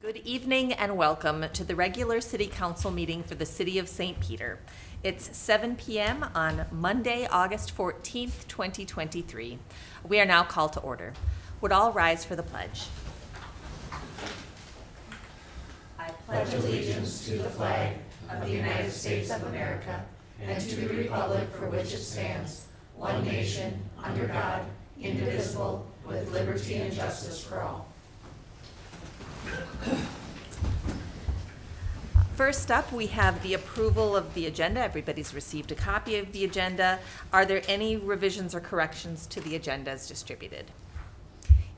Good evening and welcome to the regular City Council meeting for the City of St. Peter. It's 7 p.m. on Monday, August 14th, 2023. We are now called to order. Would all rise for the pledge? I pledge allegiance to the flag of the United States of America and to the republic for which it stands, one nation, under God, indivisible, with liberty and justice for all. First up, we have the approval of the agenda. Everybody's received a copy of the agenda. Are there any revisions or corrections to the agenda as distributed?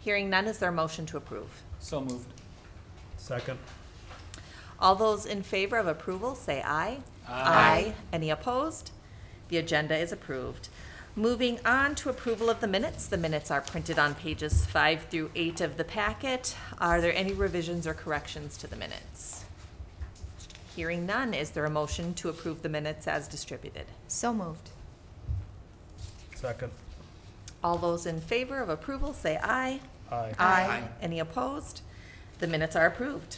Hearing none, is there a motion to approve? So moved. Second. All those in favor of approval say aye. Aye. Any opposed? The agenda is approved. Moving on to approval of the minutes. The minutes are printed on pages 5 through 8 of the packet. Are there any revisions or corrections to the minutes? Hearing none, is there a motion to approve the minutes as distributed? So moved. Second. All those in favor of approval say aye. Aye. Aye. Any opposed? The minutes are approved.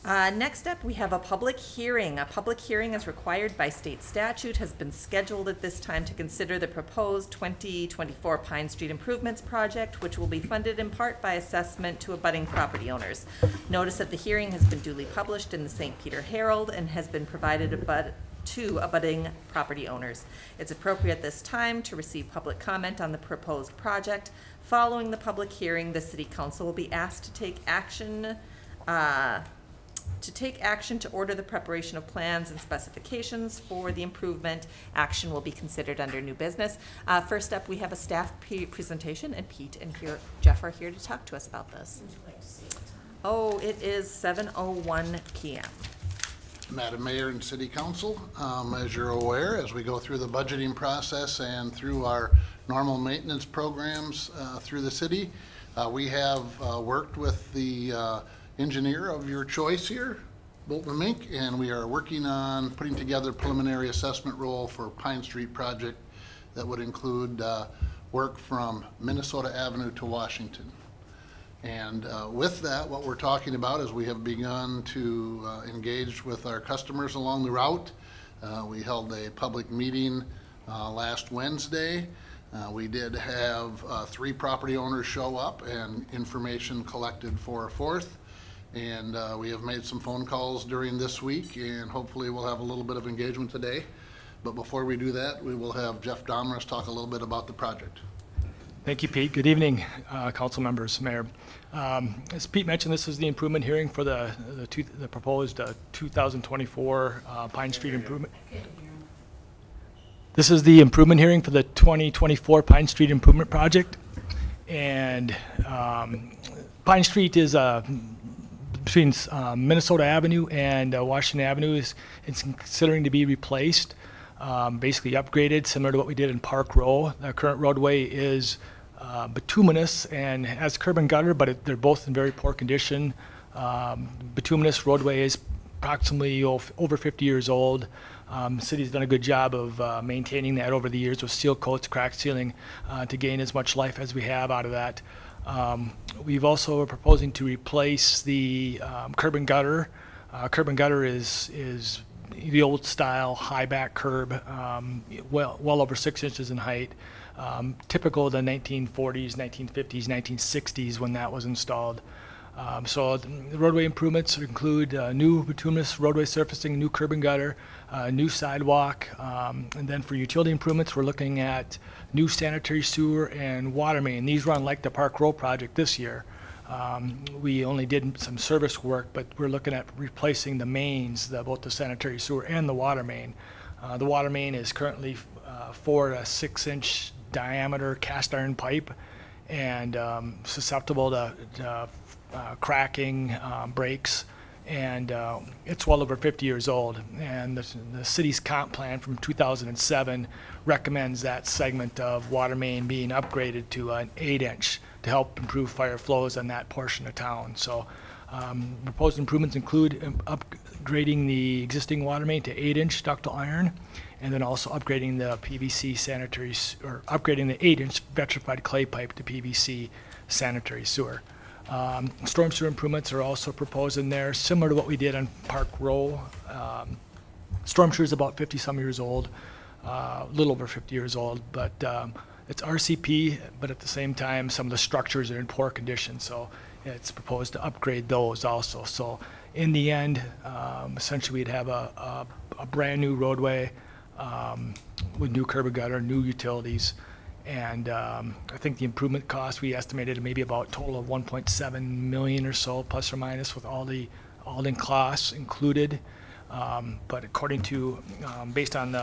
Next up, we have a public hearing. A public hearing, as required by state statute, has been scheduled at this time to consider the proposed 2024 Pine Street Improvements Project, which will be funded in part by assessment to abutting property owners. Notice of the hearing has been duly published in the St. Peter Herald and has been provided to abutting property owners. It's appropriate at this time to receive public comment on the proposed project. Following the public hearing, the City Council will be asked to take action to order the preparation of plans and specifications for the improvement. Action will be considered under new business. First up, we have a staff presentation, and Pete and Jeff are here to talk to us about this. Would you like to see it? Oh, it is 7:01 p.m. Madam Mayor and City Council, as you're aware, as we go through the budgeting process and through our normal maintenance programs through the city, we have worked with the engineer of your choice here, Bolton Mink, and we are working on putting together preliminary assessment role for Pine Street project that would include work from Minnesota Avenue to Washington. And with that, what we're talking about is we have begun to engage with our customers along the route. We held a public meeting last Wednesday. We did have 3 property owners show up and information collected for a 4th. And we have made some phone calls during this week, and hopefully we'll have a little bit of engagement today. But before we do that, we will have Jeff Domres talk a little bit about the project. Thank you, Pete. Good evening, council members, mayor. As Pete mentioned, this is the improvement hearing for the proposed 2024 Pine Street improvement. This is the improvement hearing for the 2024 Pine Street improvement project. And Pine Street is between Minnesota Avenue and Washington Avenue it's considering to be replaced, basically upgraded, similar to what we did in Park Row. The current roadway is bituminous and has curb and gutter, but they're both in very poor condition. Bituminous roadway is approximately over 50 years old. The city's done a good job of maintaining that over the years with seal coats, crack sealing, to gain as much life as we have out of that. We've also are proposing to replace the curb and gutter. Curb and gutter is the old style high back curb, well over 6 inches in height, typical of the 1940s, 1950s, 1960s when that was installed. So the roadway improvements include new bituminous roadway surfacing, new curb and gutter, new sidewalk, and then for utility improvements, we're looking at new sanitary sewer and water main. These run like the Park Row project this year. We only did some service work, but we're looking at replacing the mains, both the sanitary sewer and the water main. The water main is currently 4 to 6 inch diameter cast iron pipe and susceptible to cracking, breaks, and it's well over 50 years old. And the city's comp plan from 2007 recommends that segment of water main being upgraded to an 8-inch to help improve fire flows in that portion of town. So proposed improvements include upgrading the existing water main to 8-inch ductile iron, and then also upgrading the PVC sanitary, or upgrading the 8-inch vitrified clay pipe to PVC sanitary sewer. Storm sewer improvements are also proposed in there, similar to what we did on Park Row. Storm sewer is about 50-some years old, a little over 50 years old, but it's RCP, but at the same time, some of the structures are in poor condition, so it's proposed to upgrade those also. So in the end, essentially we'd have a brand-new roadway with new curb and gutter, new utilities, and I think the improvement cost, we estimated maybe about a total of 1.7 million or so, plus or minus, with all in costs included. But according to, based on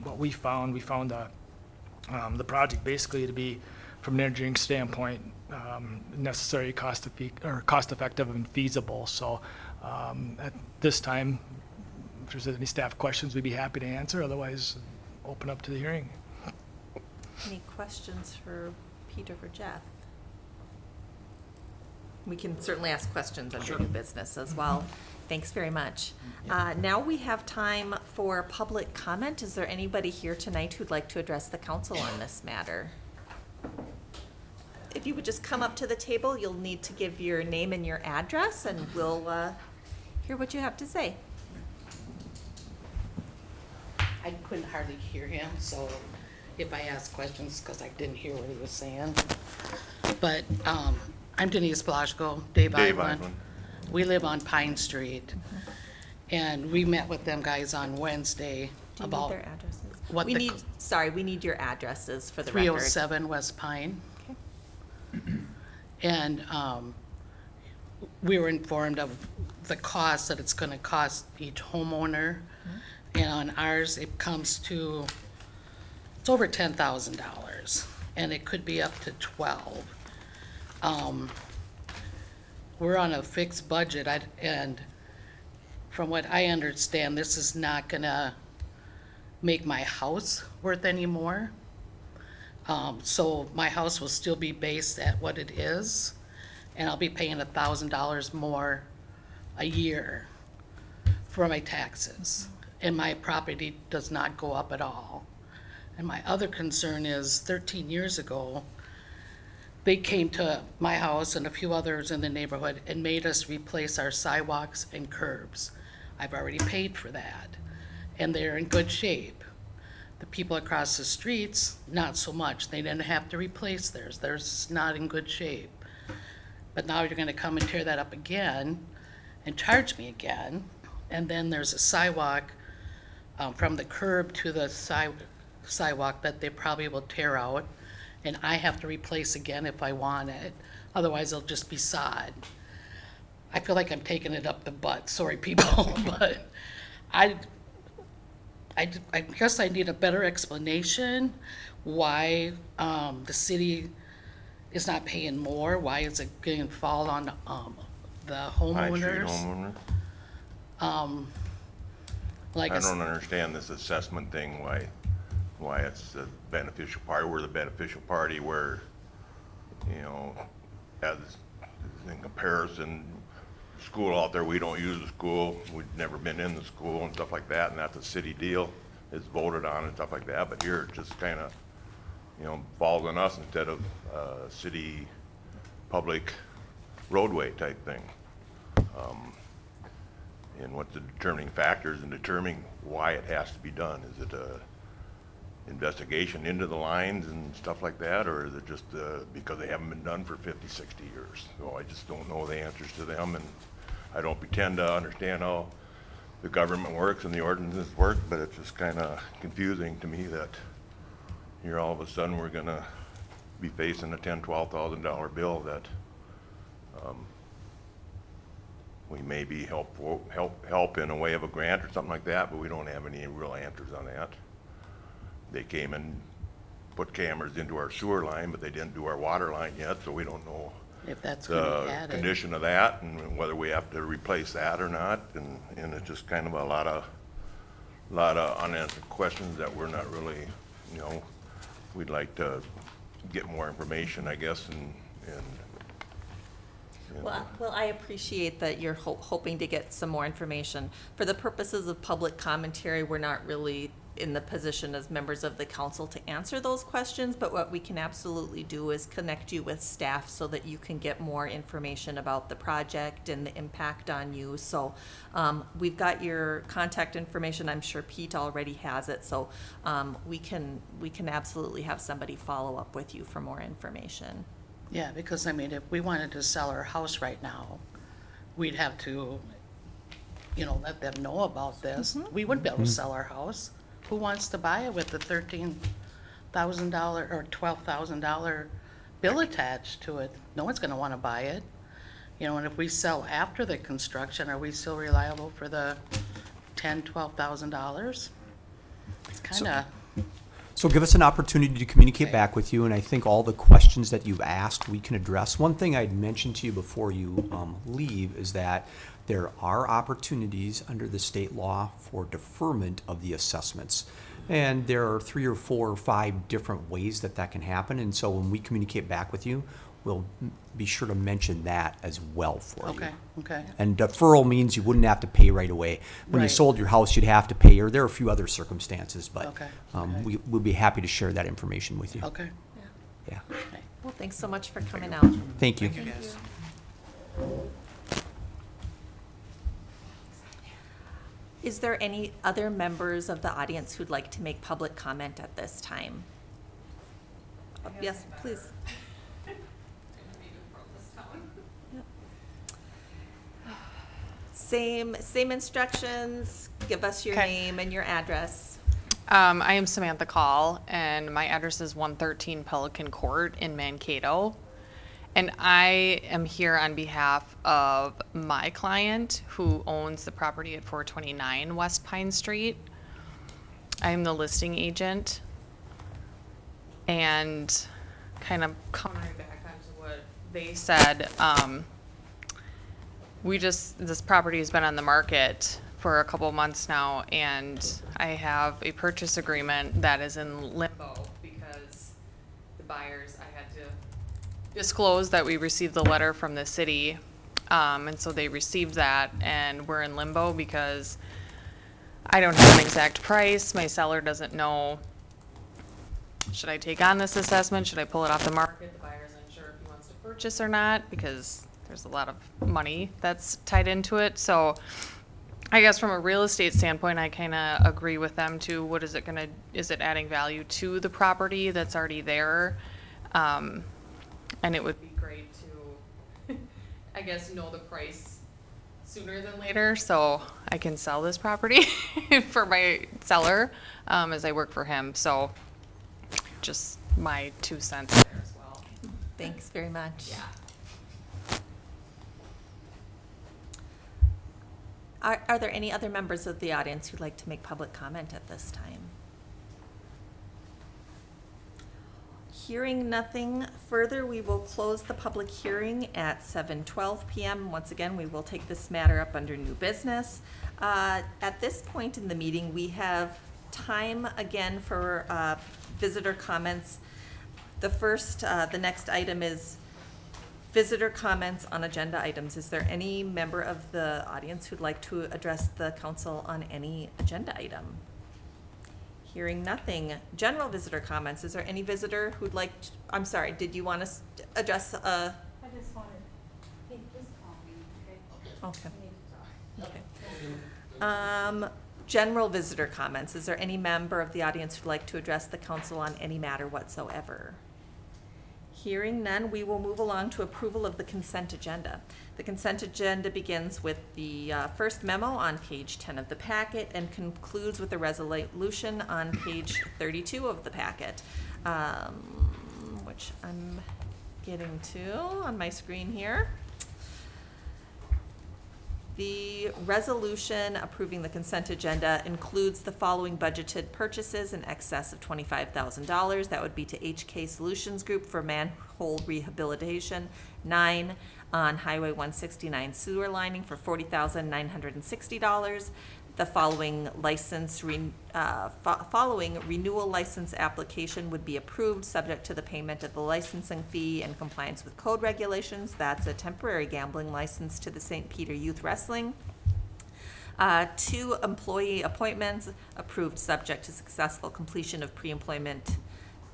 what we found the project basically to be, from an engineering standpoint, necessary, cost effective and feasible. So at this time, if there's any staff questions, we'd be happy to answer. Otherwise, open up to the hearing. Any questions for Pete or for Jeff? We can certainly ask questions under new business as well. Thanks very much. Now we have time for public comment. Is there anybody here tonight who'd like to address the council on this matter? If you would just come up to the table, you'll need to give your name and your address, and we'll hear what you have to say. I couldn't hardly hear him, so if I ask questions, because I didn't hear what he was saying. But I'm Denise Blaschko, Dave Eidman. We live on Pine Street, and we met with them guys on Wednesday Do you about need their addresses? what we the need, sorry, we need your addresses for the 307 West Pine. Okay. And we were informed of the cost that it's going to cost each homeowner. And on ours, it comes to, it's over $10,000, and it could be up to 12. We're on a fixed budget, and from what I understand, this is not gonna make my house worth any more. So my house will still be based at what it is, and I'll be paying $1,000 more a year for my taxes. And my property does not go up at all. And my other concern is 13 years ago, they came to my house and a few others in the neighborhood and made us replace our sidewalks and curbs. I've already paid for that, and they're in good shape. The people across the streets, not so much. They didn't have to replace theirs. Theirs is not in good shape. But now you're gonna come and tear that up again and charge me again. And then there's a sidewalk from the curb to the sidewalk that they probably will tear out, and I have to replace again if I want it. Otherwise, it'll just be sod. I feel like I'm taking it up the butt. Sorry, people, but I guess I need a better explanation why the city is not paying more. Why is it going to fall on the homeowners? Pine Street homeowner? Like I don't understand this assessment thing, why it's the beneficial party. We're the beneficial party where, you know, as in comparison, school out there, we don't use the school. We've never been in the school and stuff like that, and that's a city deal. It's voted on and stuff like that, but here it just kind of, you know, falls on us instead of city public roadway type thing. And what the determining factors in determining why it has to be done. Is it a investigation into the lines and stuff like that, or is it just because they haven't been done for 50, 60 years? So I just don't know the answers to them, and I don't pretend to understand how the government works and the ordinances work, but it's just kind of confusing to me that here all of a sudden we're gonna be facing a $10,000, $12,000 bill that we may be help in a way of a grant or something like that, but we don't have any real answers on that. They came and put cameras into our sewer line, but they didn't do our water line yet, so we don't know if that's going to be the added. condition of that and whether we have to replace that or not. And it's just kind of a lot of unanswered questions that we're not really, you know, we'd like to get more information, I guess, and Well, I appreciate that you're hoping to get some more information. For the purposes of public commentary, we're not really in the position as members of the council to answer those questions, but what we can absolutely do is connect you with staff so that you can get more information about the project and the impact on you. So we've got your contact information. I'm sure Pete already has it, so we can absolutely have somebody follow up with you for more information. Yeah, because I mean, if we wanted to sell our house right now, we'd have to, you know, let them know about this. We wouldn't be able to sell our house. Who wants to buy it with the $13,000 or $12,000 bill attached to it? No one's gonna wanna buy it. You know, and if we sell after the construction, are we still reliable for the $10,000, $12,000? It's kinda, So give us an opportunity to communicate back with you, and I think all the questions that you've asked, we can address. One thing I'd mention to you before you leave is that there are opportunities under the state law for deferment of the assessments. And there are 3 or 4 or 5 different ways that that can happen. And so when we communicate back with you, we'll be sure to mention that as well for you. okay, okay. And deferral means you wouldn't have to pay right away. When you Right. sold your house, you'd have to pay, or there are a few other circumstances, but Okay. we'll be happy to share that information with you. Okay. Yeah. Well, thanks so much for coming out. Thank you. Is there any other members of the audience who'd like to make public comment at this time? Yes, please. Same instructions. Give us your Okay. name and your address. I am Samantha Call, and my address is 113 Pelican Court in Mankato. And I am here on behalf of my client who owns the property at 429 West Pine Street. I am the listing agent. And kind of countering back onto what they said, this property has been on the market for a couple months now, and I have a purchase agreement that is in limbo because the buyers, I had to disclose that we received the letter from the city, and so they received that, and we're in limbo because I don't have an exact price. My seller doesn't know, should I take on this assessment? Should I pull it off the market? The buyer's unsure if he wants to purchase or not because there's a lot of money that's tied into it. So I guess from a real estate standpoint, I kind of agree with them too. What is it is it adding value to the property that's already there? And it would be great to, I guess, know the price sooner than later so I can sell this property for my seller as I work for him. So just my 2 cents there as well. Thanks very much. Yeah. Are there any other members of the audience who'd like to make public comment at this time? Hearing nothing further, we will close the public hearing at 7:12 p.m. Once again, we will take this matter up under new business. At this point in the meeting, we have time again for visitor comments. The next item is visitor comments on agenda items. Is there any member of the audience who'd like to address the council on any agenda item? Hearing nothing. General visitor comments. Is there any visitor who'd like, I'm sorry, did you want to address, I just wanted, hey, just call me, okay? okay. We need to talk. Okay. General visitor comments. Is there any member of the audience who'd like to address the council on any matter whatsoever? Hearing none, we will move along to approval of the consent agenda. The consent agenda begins with the first memo on page 10 of the packet and concludes with a resolution on page 32 of the packet, which I'm getting to on my screen here. The resolution approving the consent agenda includes the following budgeted purchases in excess of $25,000. That would be to HK Solutions Group for manhole rehabilitation, 9 on Highway 169 sewer lining for $40,960. The following following renewal license application would be approved, subject to the payment of the licensing fee and compliance with code regulations. That's a temporary gambling license to the St. Peter Youth Wrestling. 2 employee appointments approved subject to successful completion of pre-employment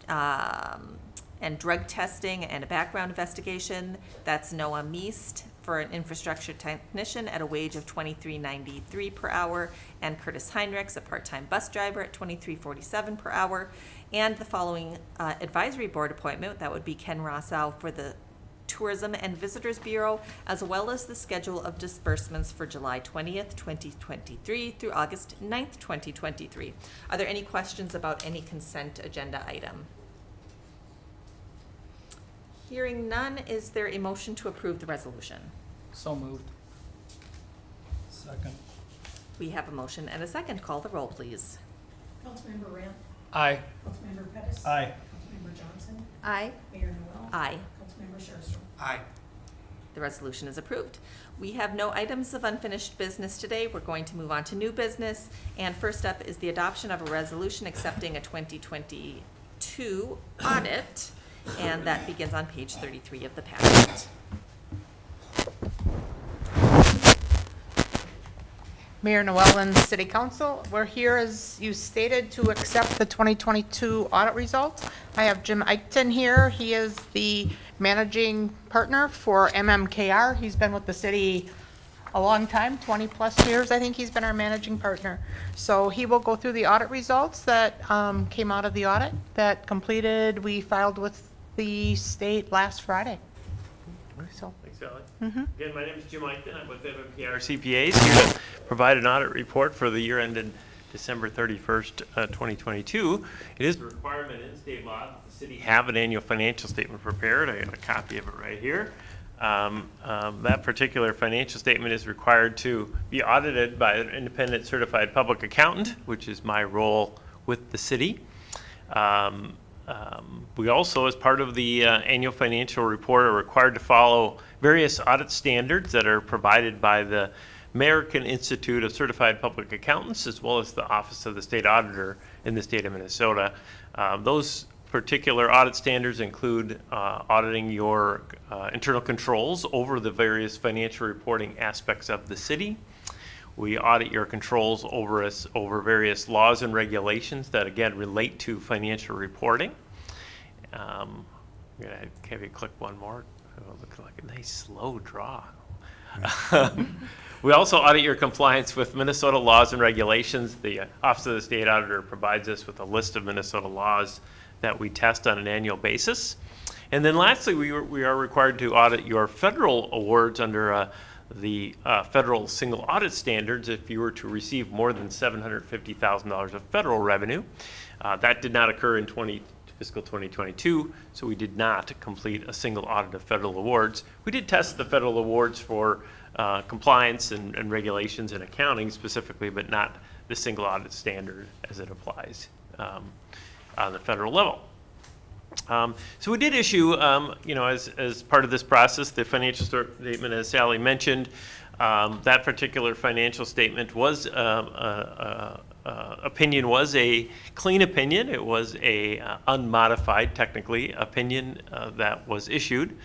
and drug testing and a background investigation. That's Noah Meest for an infrastructure technician at a wage of $23.93 per hour, and Curtis Heinrichs, a part-time bus driver, at $23.47 per hour. And the following advisory board appointment, that would be Ken Rossow for the Tourism and Visitors Bureau, as well as the schedule of disbursements for July 20th, 2023 through August 9th, 2023. Are there any questions about any consent agenda item? Hearing none, is there a motion to approve the resolution? So moved. Second. We have a motion and a second. Call the roll, please. Councilmember Ramp, Aye. Councilmember Pettis. Aye. Councilmember Johnson, Aye. Mayor Noel. Aye. Councilmember Sherstrom. Aye. The resolution is approved. We have no items of unfinished business today. We're going to move on to new business. And first up is the adoption of a resolution accepting a 2022 audit. And that begins on page 33 of the packet. Mayor Noel and City Council, we're here, as you stated, to accept the 2022 audit results. I have Jim Eichten here. He is the managing partner for MMKR. He's been with the city a long time, 20-plus years. I think he's been our managing partner. So he will go through the audit results that came out of the audit that completed. We filed with the state last Friday. So. Thanks, Sally. Again, my name is Jim Eichten. I'm with MMKR CPAs, here to provide an audit report for the year ended December 31st, 2022. It is a requirement in state law that the city have an annual financial statement prepared. I have a copy of it right here. That particular financial statement is required to be audited by an independent certified public accountant, which is my role with the city. We also, as part of the annual financial report, are required to follow various audit standards that are provided by the American Institute of Certified Public Accountants, as well as the Office of the State Auditor in the state of Minnesota. Those particular audit standards include auditing your internal controls over the various financial reporting aspects of the city. We audit your controls over various laws and regulations that, again, relate to financial reporting. I'm going to have you click one more. It'll look like a nice slow draw. We also audit your compliance with Minnesota laws and regulations. The Office of the State Auditor provides us with a list of Minnesota laws that we test on an annual basis. And then lastly, we are required to audit your federal awards under the federal single audit standards if you were to receive more than $750,000 of federal revenue. That did not occur in fiscal 2022, so we did not complete a single audit of federal awards. We did test the federal awards for compliance and regulations and accounting specifically, but not the single audit standard as it applies on the federal level. So we did issue, as part of this process, the financial statement, as Sally mentioned. That particular financial statement was opinion was a clean opinion. It was a unmodified, technically, opinion that was issued.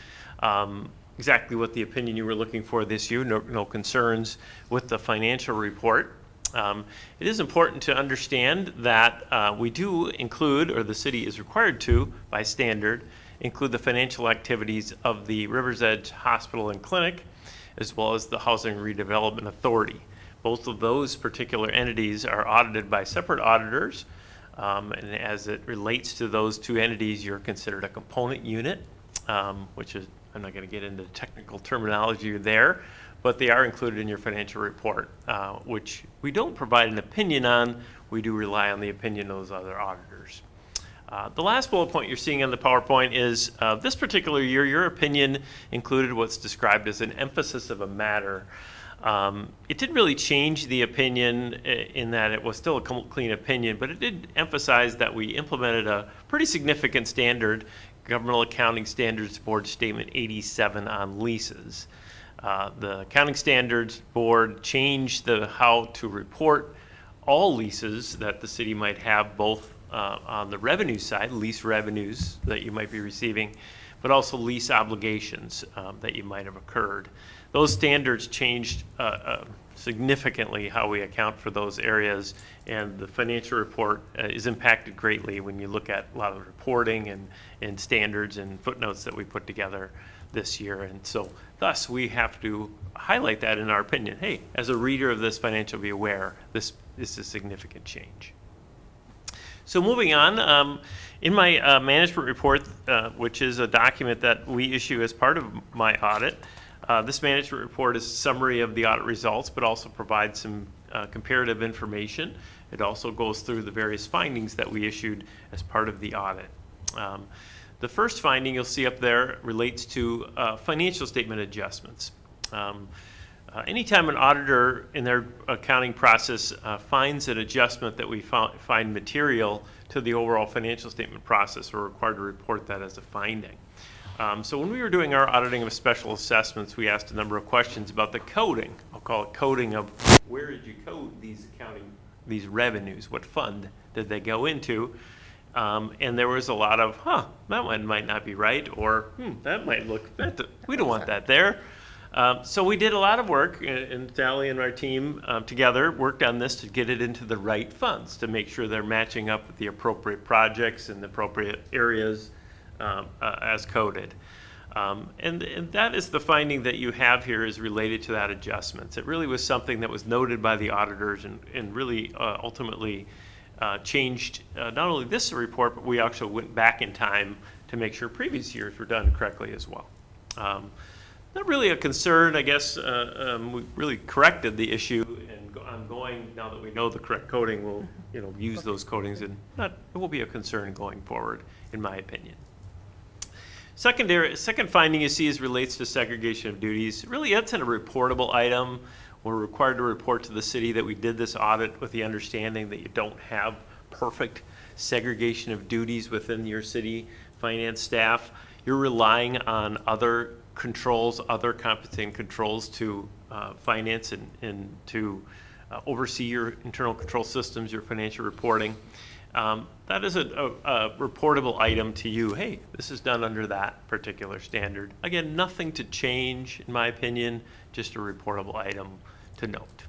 Exactly what the opinion you were looking for this year. No concerns with the financial report. It is important to understand that we do include, or the city is required to, by standard, include the financial activities of the Rivers Edge Hospital and Clinic, as well as the Housing Redevelopment Authority. Both of those particular entities are audited by separate auditors, and as it relates to those two entities, you're considered a component unit, which is, I'm not going to get into technical terminology there, but they are included in your financial report, which we don't provide an opinion on. We do rely on the opinion of those other auditors. The last bullet point you're seeing on the PowerPoint is this particular year, your opinion included what's described as an emphasis of a matter. It didn't really change the opinion in that it was still a clean opinion, but it did emphasize that we implemented a pretty significant standard, Governmental Accounting Standards Board Statement 87 on leases. The Accounting Standards Board changed how to report all leases that the city might have, both on the revenue side, lease revenues that you might be receiving, but also lease obligations that you might have occurred. Those standards changed significantly how we account for those areas, and the financial report is impacted greatly when you look at a lot of the reporting and standards and footnotes that we put together this year. And so thus we have to highlight that in our opinion. Hey, as a reader of this financial, be aware this is a significant change. So moving on, in my management report, which is a document that we issue as part of my audit, this management report is a summary of the audit results, but also provides some comparative information. It also goes through the various findings that we issued as part of the audit. The first finding you'll see up there relates to financial statement adjustments. Anytime an auditor in their accounting process finds an adjustment that we find material to the overall financial statement process, we're required to report that as a finding. So when we were doing our auditing of special assessments, we asked a number of questions about the coding. I'll call it coding of where did you code these revenues? What fund did they go into? And there was a lot of, that one might not be right, or that might look, we don't want that there. So we did a lot of work, and Sally and our team together worked on this to get it into the right funds, to make sure they're matching up with the appropriate projects and the appropriate areas as coded. And that is the finding that you have here is related to that adjustments. It really was something that was noted by the auditors and really ultimately changed not only this report, but we also went back in time to make sure previous years were done correctly as well. Not really a concern, I guess. We really corrected the issue, and ongoing, now that we know the correct coding, we'll use those codings, and it will be a concern going forward, in my opinion. Second finding you see is relates to segregation of duties. Really, that's a reportable item. We're required to report to the city that we did this audit with the understanding that you don't have perfect segregation of duties within your city finance staff. You're relying on other controls, other competent controls to finance and to oversee your internal control systems, your financial reporting. That is a reportable item to you. Hey, this is done under that particular standard. Again, nothing to change, in my opinion, just a reportable item to note.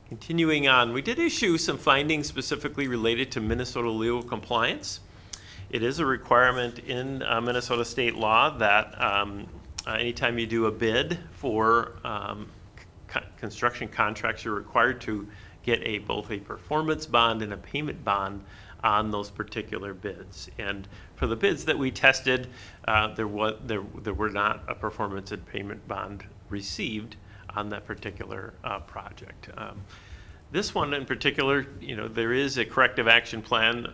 Continuing on, we did issue some findings specifically related to Minnesota legal compliance. It is a requirement in Minnesota state law that anytime you do a bid for construction contracts, you're required to get both a performance bond and a payment bond on those particular bids. And for the bids that we tested, there were not a performance and payment bond received on that particular project. This one in particular, there is a corrective action plan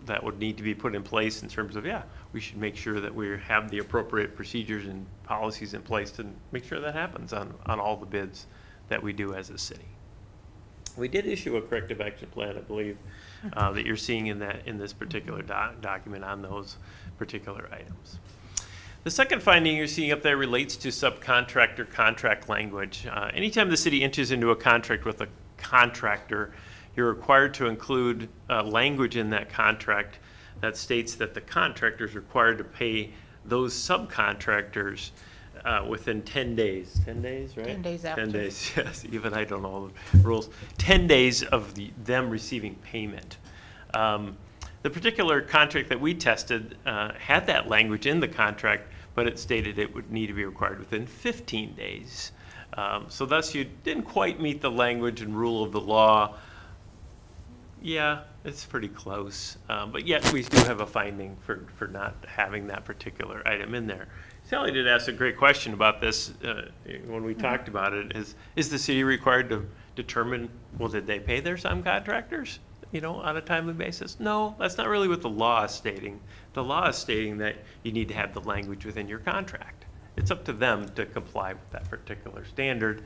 that would need to be put in place in terms of, we should make sure that we have the appropriate procedures and policies in place to make sure that happens on all the bids that we do as a city. We did issue a corrective action plan, I believe, that you're seeing in this particular document on those particular items. The second finding you're seeing up there relates to subcontractor contract language. Anytime the city enters into a contract with a contractor, you're required to include language in that contract that states that the contractor is required to pay those subcontractors within 10 days. 10 days, right? 10 days after. 10 days, yes. Even I don't know all the rules. 10 days of them receiving payment. The particular contract that we tested had that language in the contract, but it stated it would need to be required within 15 days. So thus you didn't quite meet the language and rule of the law. Yeah, it's pretty close. But yet we do have a finding for not having that particular item in there. Sally did ask a great question about this when we talked about it. Is the city required to determine, well, did they pay their subcontractors, on a timely basis? No, that's not really what the law is stating. The law is stating that you need to have the language within your contract. It's up to them to comply with that particular standard.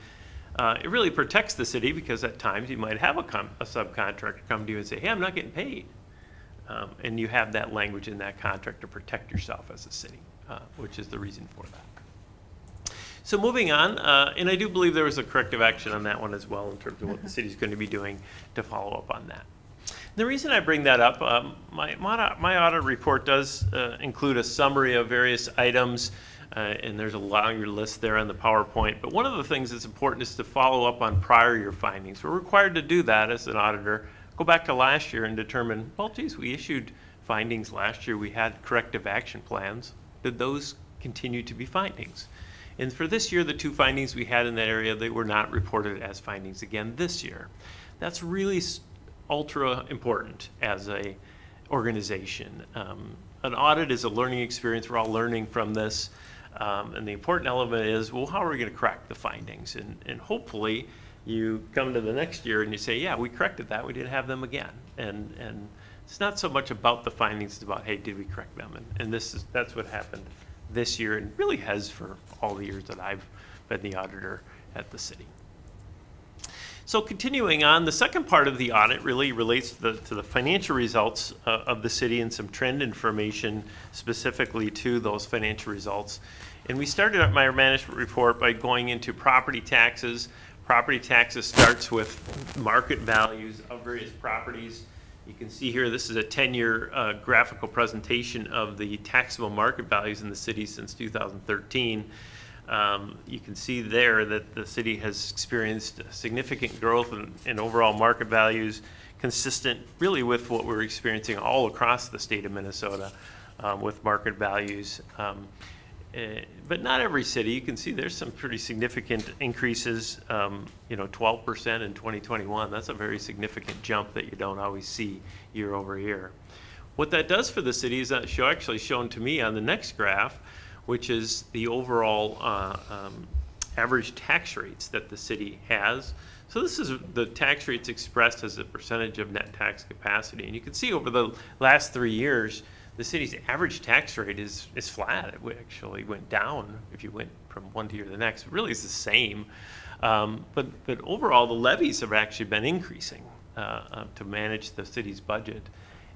It really protects the city because at times you might have a subcontractor come to you and say, hey, I'm not getting paid. And you have that language in that contract to protect yourself as a city, which is the reason for that. So moving on, and I do believe there was a corrective action on that one as well in terms of what the city's going to be doing to follow up on that. The reason I bring that up, my audit report does include a summary of various items And there's a longer list there on the PowerPoint. But one of the things that's important is to follow up on prior year findings. We're required to do that as an auditor. Go back to last year and determine, well, geez, we issued findings last year. We had corrective action plans. Did those continue to be findings? And for this year, the 2 findings we had in that area, they were not reported as findings again this year. That's really ultra important as a organization. An audit is a learning experience. We're all learning from this. And the important element is, well, how are we going to correct the findings? And hopefully you come to the next year and you say, yeah, we corrected that. We didn't have them again. And it's not so much about the findings, it's about, hey, did we correct them? And that's what happened this year, and really has for all the years that I've been the auditor at the city. So continuing on, the second part of the audit really relates to the financial results of the city and some trend information specifically to those financial results. And we started up my management report by going into property taxes. Property taxes starts with market values of various properties. You can see here, this is a 10-year graphical presentation of the taxable market values in the city since 2013. You can see there that the city has experienced significant growth in overall market values, consistent really with what we're experiencing all across the state of Minnesota with market values. But not every city. You can see there's some pretty significant increases, 12% in 2021. That's a very significant jump that you don't always see year over year. What that does for the city is actually shown to me on the next graph, which is the overall average tax rates that the city has. So this is the tax rates expressed as a percentage of net tax capacity. And you can see over the last 3 years, the city's average tax rate is flat. It actually went down if you went from one year to the next. It really is the same. But overall, the levies have actually been increasing to manage the city's budget.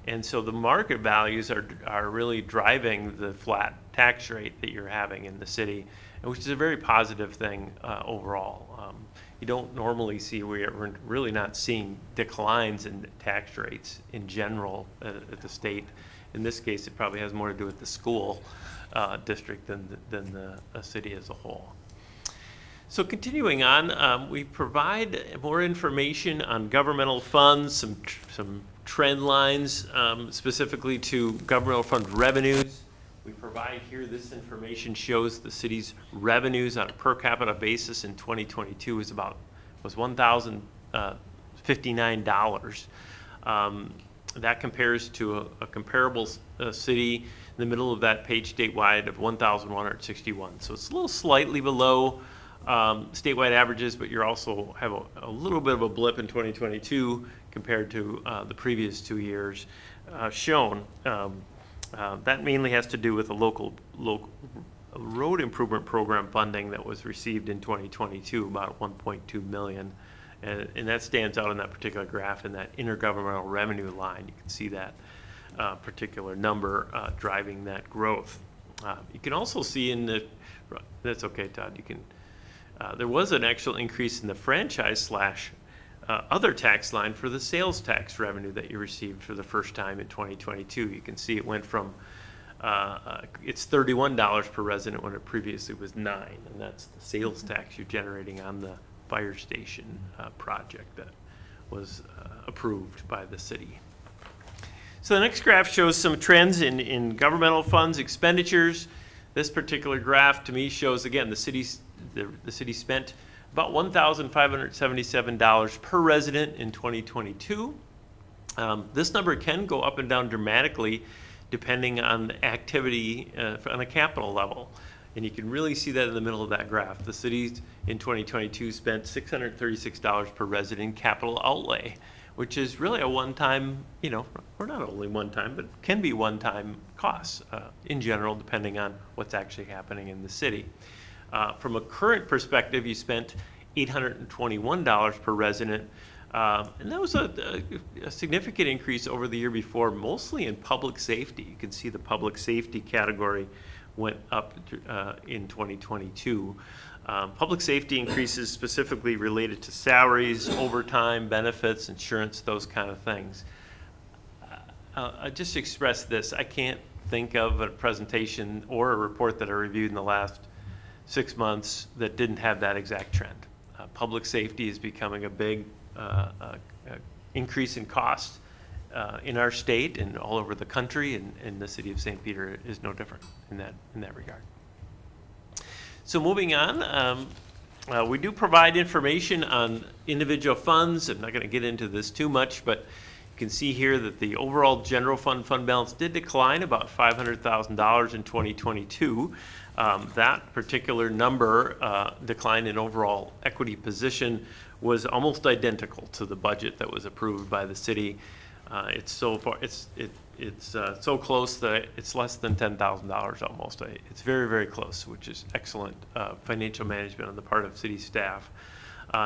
And so the market values are really driving the flat tax rate that you're having in the city, which is a very positive thing overall. You don't normally see, we're really not seeing declines in tax rates in general at the state. In this case, it probably has more to do with the school district than the city as a whole. So continuing on, we provide more information on governmental funds, some trend lines specifically to governmental fund revenues. We provide here, this information shows the city's revenues on a per capita basis in 2022 was $1,059. That compares to a comparable city in the middle of that page statewide of 1,161. So it's a little slightly below statewide averages, but you also have a little bit of a blip in 2022 compared to the previous 2 years shown. That mainly has to do with the local road improvement program funding that was received in 2022, about $1.2 million. And that stands out in that particular graph in that intergovernmental revenue line. You can see that particular number driving that growth. You can also see in the, that's okay, Todd, you can, there was an actual increase in the franchise / other tax line for the sales tax revenue that you received for the first time in 2022. You can see it went from, it's $31 per resident when it previously was $9, and that's the sales tax you're generating on the fire station project that was approved by the city. So the next graph shows some trends in governmental funds expenditures. This particular graph to me shows, again, the city spent about $1,577 per resident in 2022. This number can go up and down dramatically depending on the activity on a capital level. And you can really see that in the middle of that graph. The city in 2022 spent $636 per resident capital outlay, which is really a one-time, or not only one-time, but can be one-time costs in general, depending on what's actually happening in the city. From a current perspective, you spent $821 per resident, and that was a significant increase over the year before, mostly in public safety. You can see the public safety category went up in 2022. Public safety increases specifically related to salaries, overtime, benefits, insurance, those kind of things. I just express this. I can't think of a presentation or a report that I reviewed in the last 6 months that didn't have that exact trend. Public safety is becoming a big increase in cost in our state and all over the country, and the city of St. Peter is no different in that regard. So moving on, we do provide information on individual funds. I'm not going to get into this too much, but you can see here that the overall general fund balance did decline about $500,000 in 2022. That particular number, decline in overall equity position, was almost identical to the budget that was approved by the city. It's so close that it's less than $10,000 almost. It's very, very close, which is excellent financial management on the part of city staff.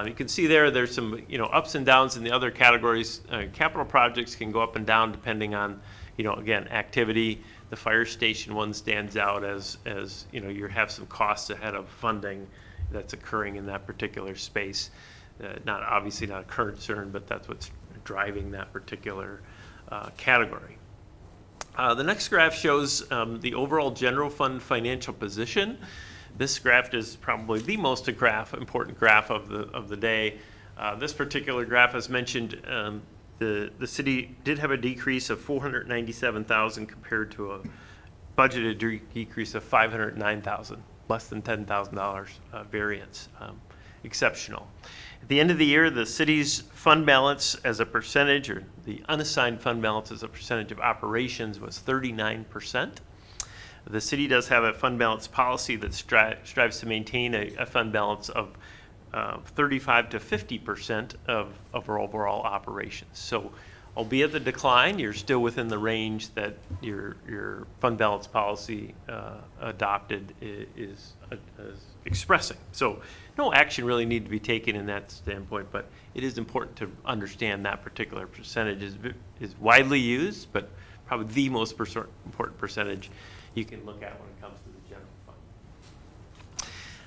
You can see there's some ups and downs in the other categories. Capital projects can go up and down depending on again, activity. The fire station one stands out as you have some costs ahead of funding that's occurring in that particular space. Obviously not a current concern, but that's what's driving that particular category. The next graph shows the overall general fund financial position. This graph is probably the most important graph of the day. This particular graph, as mentioned, the city did have a decrease of $497,000 compared to a budgeted decrease of $509,000, less than $10,000 variance. Exceptional. At the end of the year, the city's fund balance as a percentage, or the unassigned fund balance as a percentage of operations, was 39%. The city does have a fund balance policy that strives to maintain a fund balance of 35 to 50% of our overall operations. So, albeit the decline, you're still within the range that your fund balance policy adopted is expressing. So, no action really need to be taken in that standpoint, but it is important to understand that particular percentage is widely used, but probably the most important percentage you can look at when it comes to the general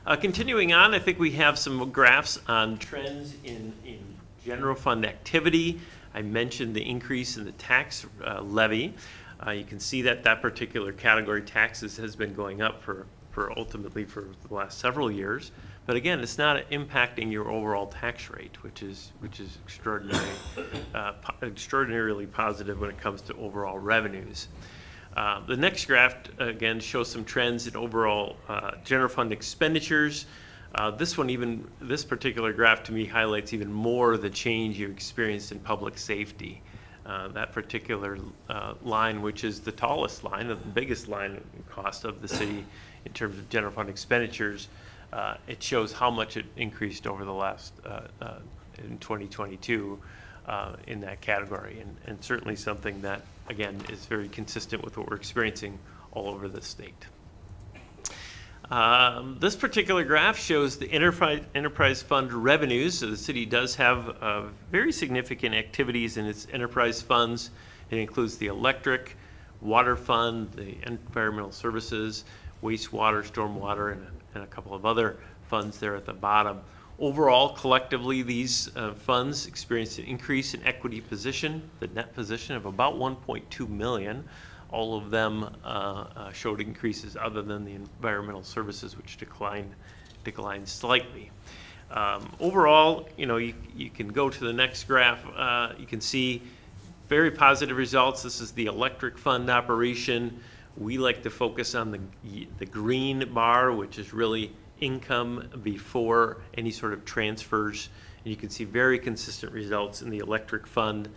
fund. Continuing on, I think we have some graphs on trends in general fund activity. I mentioned the increase in the tax levy. You can see that particular category, taxes, has been going up for ultimately for the last several years. But again, it's not impacting your overall tax rate, which is extraordinarily positive when it comes to overall revenues. The next graph, again, shows some trends in overall general fund expenditures. This particular graph to me highlights even more the change you experienced in public safety. That particular line, which is the tallest line, the biggest line cost of the city in terms of general fund expenditures, it shows how much it increased over the last, in 2022 in that category. And certainly something that, again, is very consistent with what we're experiencing all over the state. This particular graph shows the enterprise fund revenues. So the city does have very significant activities in its enterprise funds. It includes the electric, water fund, the environmental services, wastewater, stormwater, and a couple of other funds there at the bottom. Overall, collectively, these funds experienced an increase in equity position, the net position of about $1.2 million. All of them showed increases other than the environmental services, which declined slightly. Overall, you can go to the next graph. You can see very positive results. This is the electric fund operation. We like to focus on the green bar, which is really income before any sort of transfers. And you can see very consistent results in the electric fund.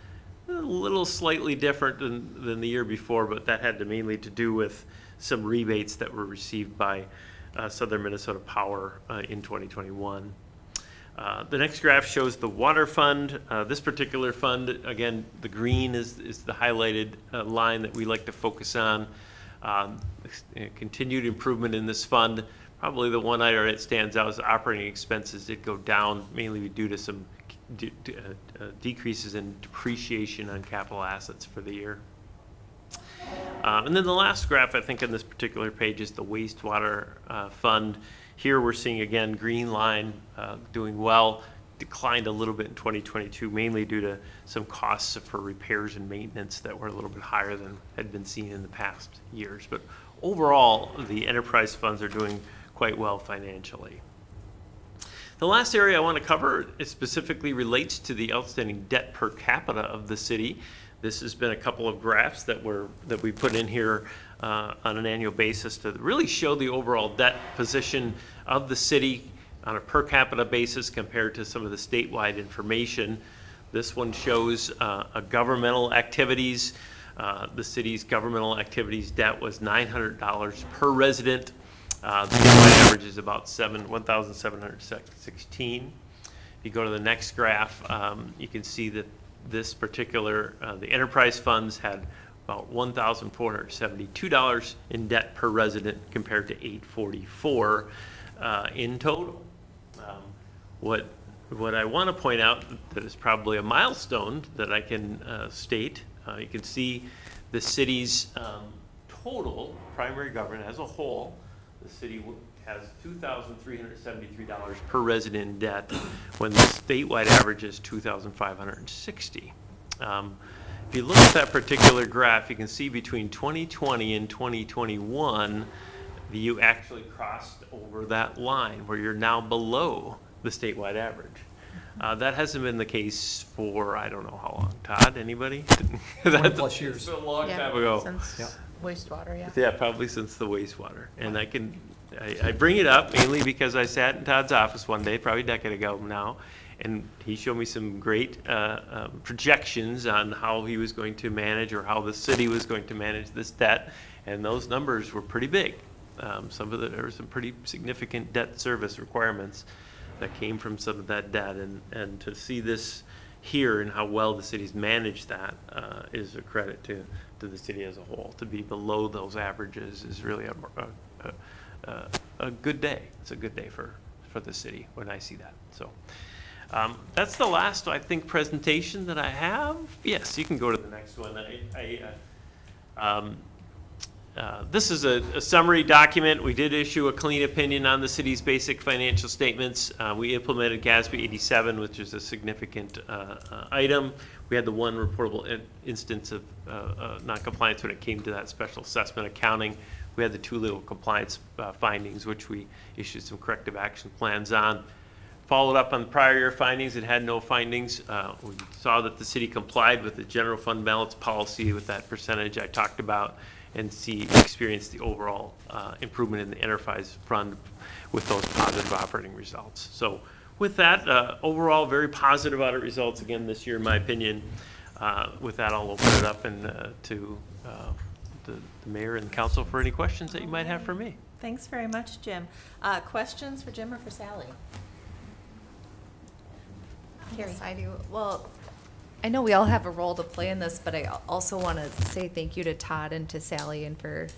A little slightly different than the year before, but that had mainly to do with some rebates that were received by Southern Minnesota Power in 2021. The next graph shows the water fund. This particular fund, again, the green is the highlighted line that we like to focus on. Continued improvement in this fund. Probably the one item that stands out is operating expenses did go down, mainly due to some decreases in depreciation on capital assets for the year. And then the last graph, I think, on this particular page is the wastewater fund. Here we're seeing, again, green line doing well. declined a little bit in 2022, mainly due to some costs for repairs and maintenance that were a little bit higher than had been seen in the past years. But overall, the enterprise funds are doing quite well financially. The last area I want to cover specifically relates to the outstanding debt per capita of the city. This has been a couple of graphs that we put in here on an annual basis to really show the overall debt position of the city on a per capita basis compared to some of the statewide information. This one shows governmental activities. The city's governmental activities debt was $900 per resident. The statewide average is about $1,716. If you go to the next graph, you can see that this particular, the enterprise funds had about $1,472 in debt per resident compared to $844 in total. What I want to point out that is probably a milestone that I can state, you can see the city's total primary government as a whole. The city has $2,373 per resident in debt when the statewide average is $2,560. If you look at that particular graph, you can see between 2020 and 2021, you actually crossed over that line where you're now below the statewide average. That hasn't been the case for, I don't know how long. Todd, anybody? 20+ years. It's been a long time ago. Since wastewater, yeah. Yeah, probably since the wastewater. And I bring it up mainly because I sat in Todd's office one day, probably a decade ago now, and he showed me some great projections on how he was going to manage, or how the city was going to manage this debt, and those numbers were pretty big. There were some pretty significant debt service requirements that came from some of that debt, and to see this here and how well the city's managed that is a credit to the city as a whole. To be below those averages is really a good day. It's a good day for the city when I see that. So that's the last, I think, presentation that I have. Yes, you can go to the next one. This is a summary document. We did issue a clean opinion on the city's basic financial statements. We implemented GASB 87, which is a significant item. We had the one reportable instance of noncompliance when it came to that special assessment accounting. We had the two legal compliance findings, which we issued some corrective action plans on. Followed up on prior year findings and had no findings. We saw that the city complied with the general fund balance policy with that percentage I talked about, and experienced the overall improvement in the enterprise fund with those positive operating results. So with that, overall very positive audit results again this year, in my opinion. With that, I'll open it up to the mayor and the council for any questions that you might have for me. Thanks very much, Jim. Questions for Jim or for Sally? Yes, I do. Well, I know we all have a role to play in this, but I also want to say thank you to Todd and to Sally and for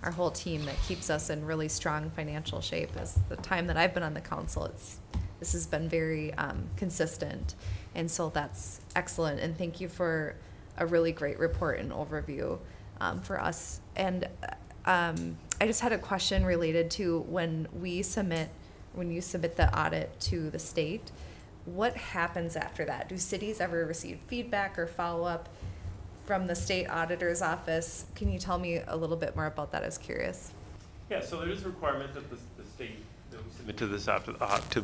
our whole team that keeps us in really strong financial shape. As the time that I've been on the council, this has been very consistent, and so that's excellent. And thank you for a really great report and overview for us. And I just had a question related to when you submit the audit to the state. What happens after that? Do cities ever receive feedback or follow-up from the state auditor's office? Can you tell me a little bit more about that? I was curious. Yeah, so there is a requirement that the state, that we submit to the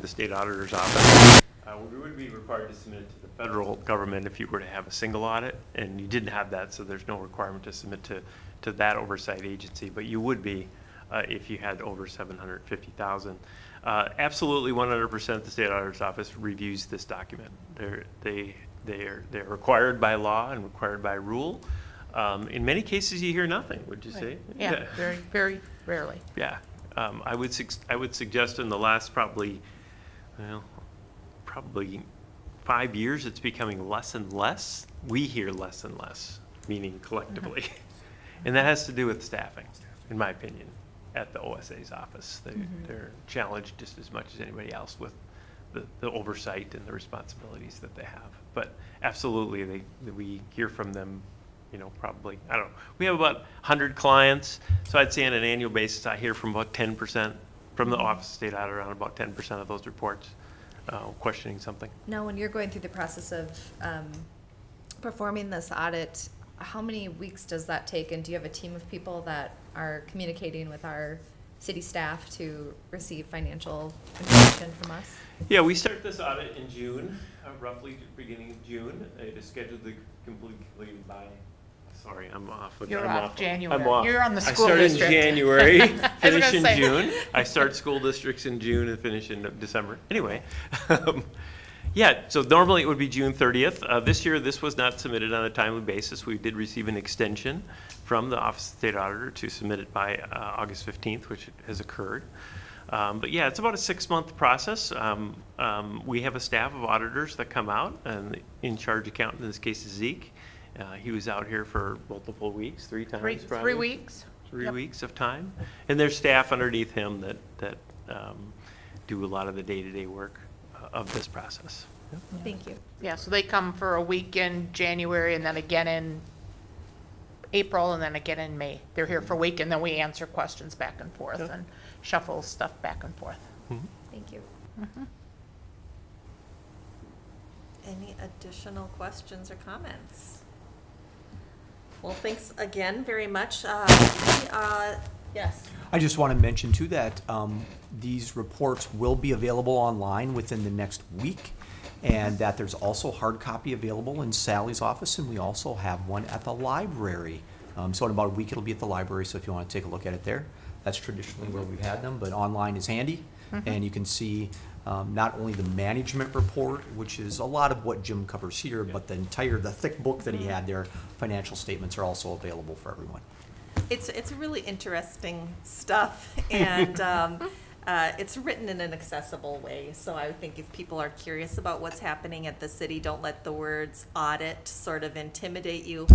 state auditor's office. We would be required to submit it to the federal government if you were to have a single audit, and you didn't have that, so there's no requirement to submit to that oversight agency, but you would be if you had over 750,000. Absolutely 100% the state auditor's office reviews this document. They're required by law and required by rule. In many cases, you hear nothing, would you say? Yeah, very, very rarely. Yeah. I would suggest in the last probably 5 years, it's becoming less and less. We hear less and less, meaning collectively. And that has to do with staffing, in my opinion, at the OSA's office. They're challenged just as much as anybody else with the oversight and the responsibilities that they have. But absolutely, we hear from them, probably, I don't know. We have about 100 clients, so I'd say on an annual basis, I hear from about 10% from the Office of State Auditor on about 10% of those reports. questioning something. Now, when you're going through the process of performing this audit, how many weeks does that take? And do you have a team of people that are communicating with our city staff to receive financial information from us? Yeah, we start this audit in June, roughly beginning of June. It is scheduled to completely by, sorry, I'm off. You're I'm off January. I'm off. You're on the school I district. start in January, I was finish gonna in say. June. I start school districts in June and finish in December. Anyway, yeah, so normally it would be June 30th. This year, this was not submitted on a timely basis. We did receive an extension from the Office of State Auditor to submit it by August 15th, which has occurred. But yeah, it's about a 6-month process. We have a staff of auditors that come out, and the in-charge accountant in this case is Zeke. He was out here for multiple weeks, 3 times probably. 3 weeks. 3 Yep. weeks of time. And there's staff underneath him that do a lot of the day-to-day work of this process. Yep. Thank you. Yeah, so they come for a week in January and then again in April and then again in May. They're here for a week and then we answer questions back and forth Yep. and shuffle stuff back and forth. Thank you. Any additional questions or comments? Well, thanks again very much. Yes. I just want to mention too that these reports will be available online within the next week, and that there's also hard copy available in Sally's office, and we also have one at the library. So in about a week it'll be at the library, so if you want to take a look at it there, that's traditionally where we've had them, but online is handy, and you can see not only the management report, which is a lot of what Jim covers here, but the thick book that he had there, financial statements are also available for everyone. It's really interesting stuff, and it's written in an accessible way. So I think if people are curious about what's happening at the city, don't let the words audit sort of intimidate you.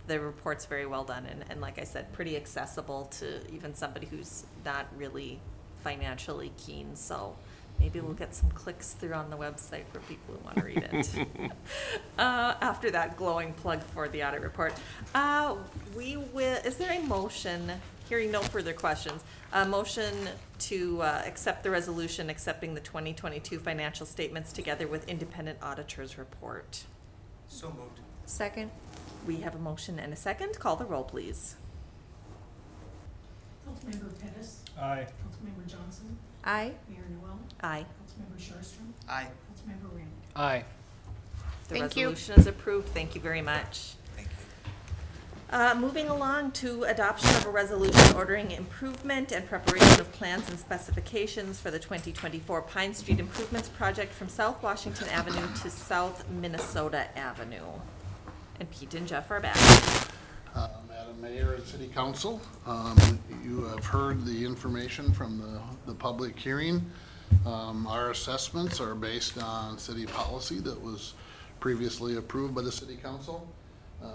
The report's very well done, and like I said, pretty accessible to even somebody who's not really financially keen. So maybe we'll get some clicks through on the website for people who want to read it. After that glowing plug for the audit report, is there a motion, hearing no further questions, a motion to accept the resolution accepting the 2022 financial statements together with independent auditor's report? So moved. Second? We have a motion and a second. Call the roll, please. Councilmember Pettis, Aye. Councilmember Johnson, Aye. Mayor Noel, Aye. Councilmember Sharstrom, Aye. Councilmember Rand. Aye. The Thank you. resolution is approved. Thank you very much. Thank you. Moving along to adoption of a resolution ordering improvement and preparation of plans and specifications for the 2024 Pine Street Improvements Project from South Washington Avenue to South Minnesota Avenue. And Pete and Jeff are back. Madam Mayor and City Council, you have heard the information from the public hearing. Our assessments are based on city policy that was previously approved by the City Council.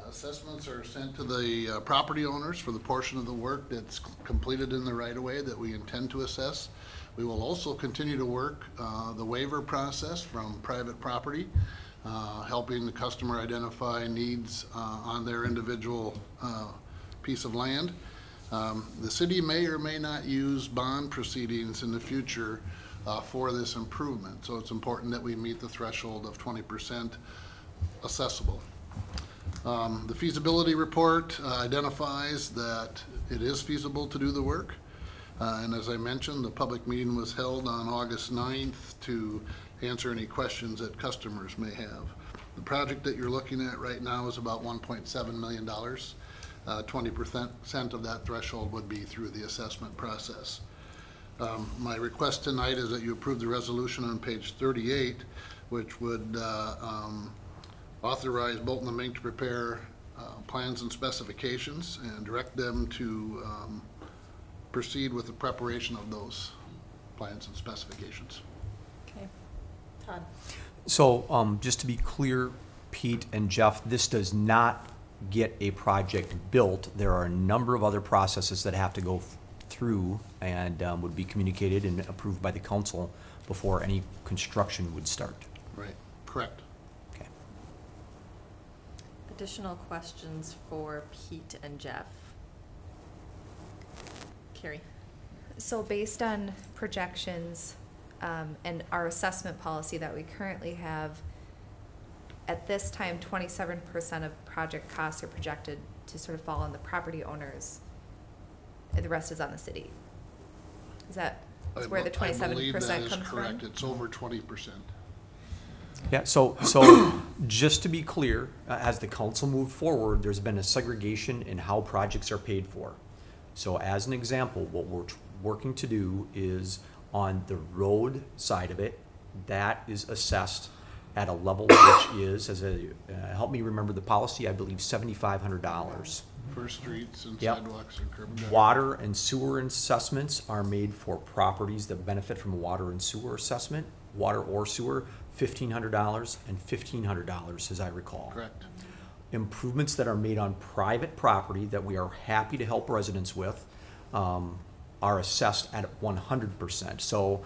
Assessments are sent to the property owners for the portion of the work that's completed in the right-of-way that we intend to assess. We will also continue to work the waiver process from private property, helping the customer identify needs on their individual piece of land. The city may or may not use bond proceedings in the future for this improvement, so it's important that we meet the threshold of 20% assessable. The feasibility report identifies that it is feasible to do the work. And as I mentioned, the public meeting was held on August 9th to answer any questions that customers may have. The project that you're looking at right now is about $1.7 million. 20% of that threshold would be through the assessment process. My request tonight is that you approve the resolution on page 38, which would authorize Bolton and Mink to prepare plans and specifications and direct them to proceed with the preparation of those plans and specifications. Okay. Todd? So just to be clear, Pete and Jeff, this does not get a project built. There are a number of other processes that have to go through and would be communicated and approved by the council before any construction would start. Right, correct. Okay. Additional questions for Pete and Jeff? Carrie? So based on projections, And our assessment policy that we currently have, at this time, 27% of project costs are projected to sort of fall on the property owners, and the rest is on the city. Is that where the 27% comes from? I believe that is correct. It's over 20%. Yeah, so just to be clear, as the council moved forward, there's been a segregation in how projects are paid for. So as an example, what we're working to do is on the road side of it, that is assessed at a level which is, help me remember the policy, I believe $7,500. For streets and Yep. sidewalks and curb and gutter. Water and sewer assessments are made for properties that benefit from a water and sewer assessment, water or sewer, $1,500 and $1,500, as I recall. Correct. Improvements that are made on private property that we are happy to help residents with are assessed at 100%. So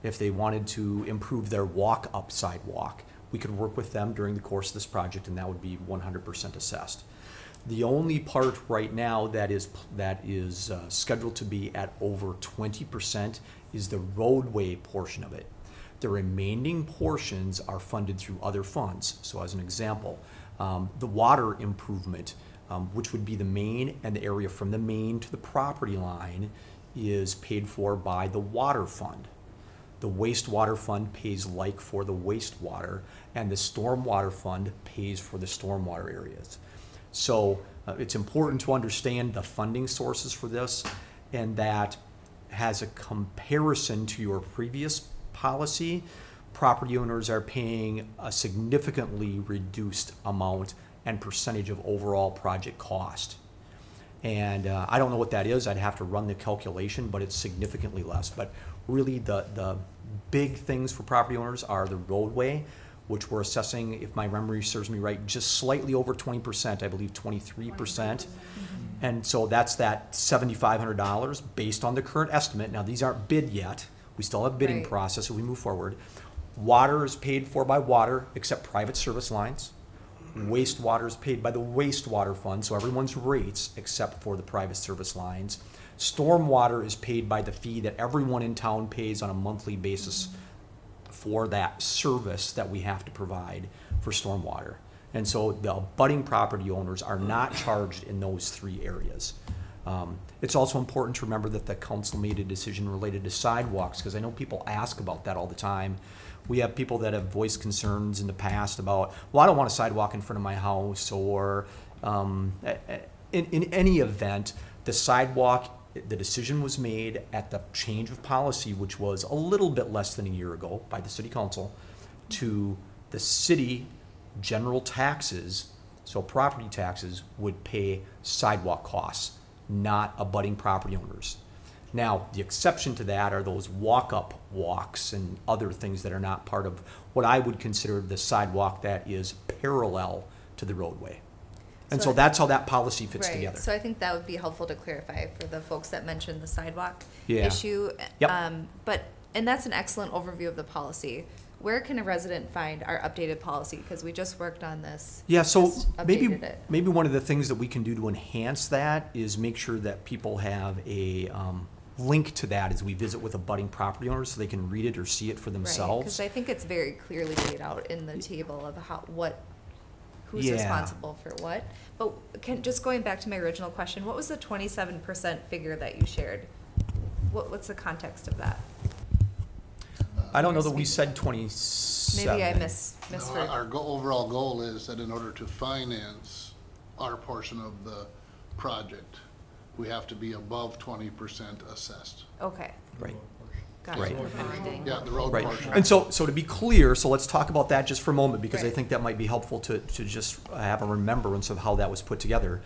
if they wanted to improve their walk-up sidewalk, we could work with them during the course of this project, and that would be 100% assessed. The only part right now that is scheduled to be at over 20% is the roadway portion of it. The remaining portions are funded through other funds. So as an example, the water improvement, which would be the main and the area from the main to the property line, is paid for by the water fund. The wastewater fund pays like for the wastewater, and the stormwater fund pays for the stormwater areas. So it's important to understand the funding sources for this, and that has a comparison to your previous policy. Property owners are paying a significantly reduced amount and percentage of overall project cost. And I don't know what that is. I'd have to run the calculation, but it's significantly less. But really the big things for property owners are the roadway, which we're assessing, if my memory serves me right, just slightly over 20%, I believe 23%. And so that's that $7,500 based on the current estimate. Now, these aren't bid yet. We still have bidding Right. process as we move forward. Water is paid for by water, except private service lines. Wastewater is paid by the wastewater fund, so everyone's rates except for the private service lines. Stormwater is paid by the fee that everyone in town pays on a monthly basis for that service that we have to provide for stormwater. And so the abutting property owners are not charged in those three areas. It's also important to remember that the council made a decision related to sidewalks, because I know people ask about that all the time. We have people that have voiced concerns in the past about, well, I don't want a sidewalk in front of my house, or in any event, the sidewalk, the decision was made at the change of policy, which was a little bit less than a year ago by the city council, to the city general taxes, so property taxes would pay sidewalk costs, not abutting property owners. Now, the exception to that are those walk-up walks and other things that are not part of what I would consider the sidewalk that is parallel to the roadway. And so that's how that policy fits Right. together. So I think that would be helpful to clarify for the folks that mentioned the sidewalk Yeah. issue. Yep. And that's an excellent overview of the policy. Where can a resident find our updated policy? Because we just worked on this. Yeah, so just maybe updated it. maybe one of the things that we can do to enhance that is make sure that people have a link to that as we visit with abutting property owners, so they can read it or see it for Right, themselves. because I think it's very clearly laid out in the table of who's Yeah. responsible for what. But just going back to my original question, what was the 27% figure that you shared? What's the context of that? I don't know that we said 27. Maybe I No, misheard. our overall goal is that in order to finance our portion of the project, we have to be above 20% assessed. Okay, Right. got Right. it. Yeah, the road Right. portion. And so to be clear, so let's talk about that just for a moment, because I Right. think that might be helpful to just have a remembrance of how that was put together.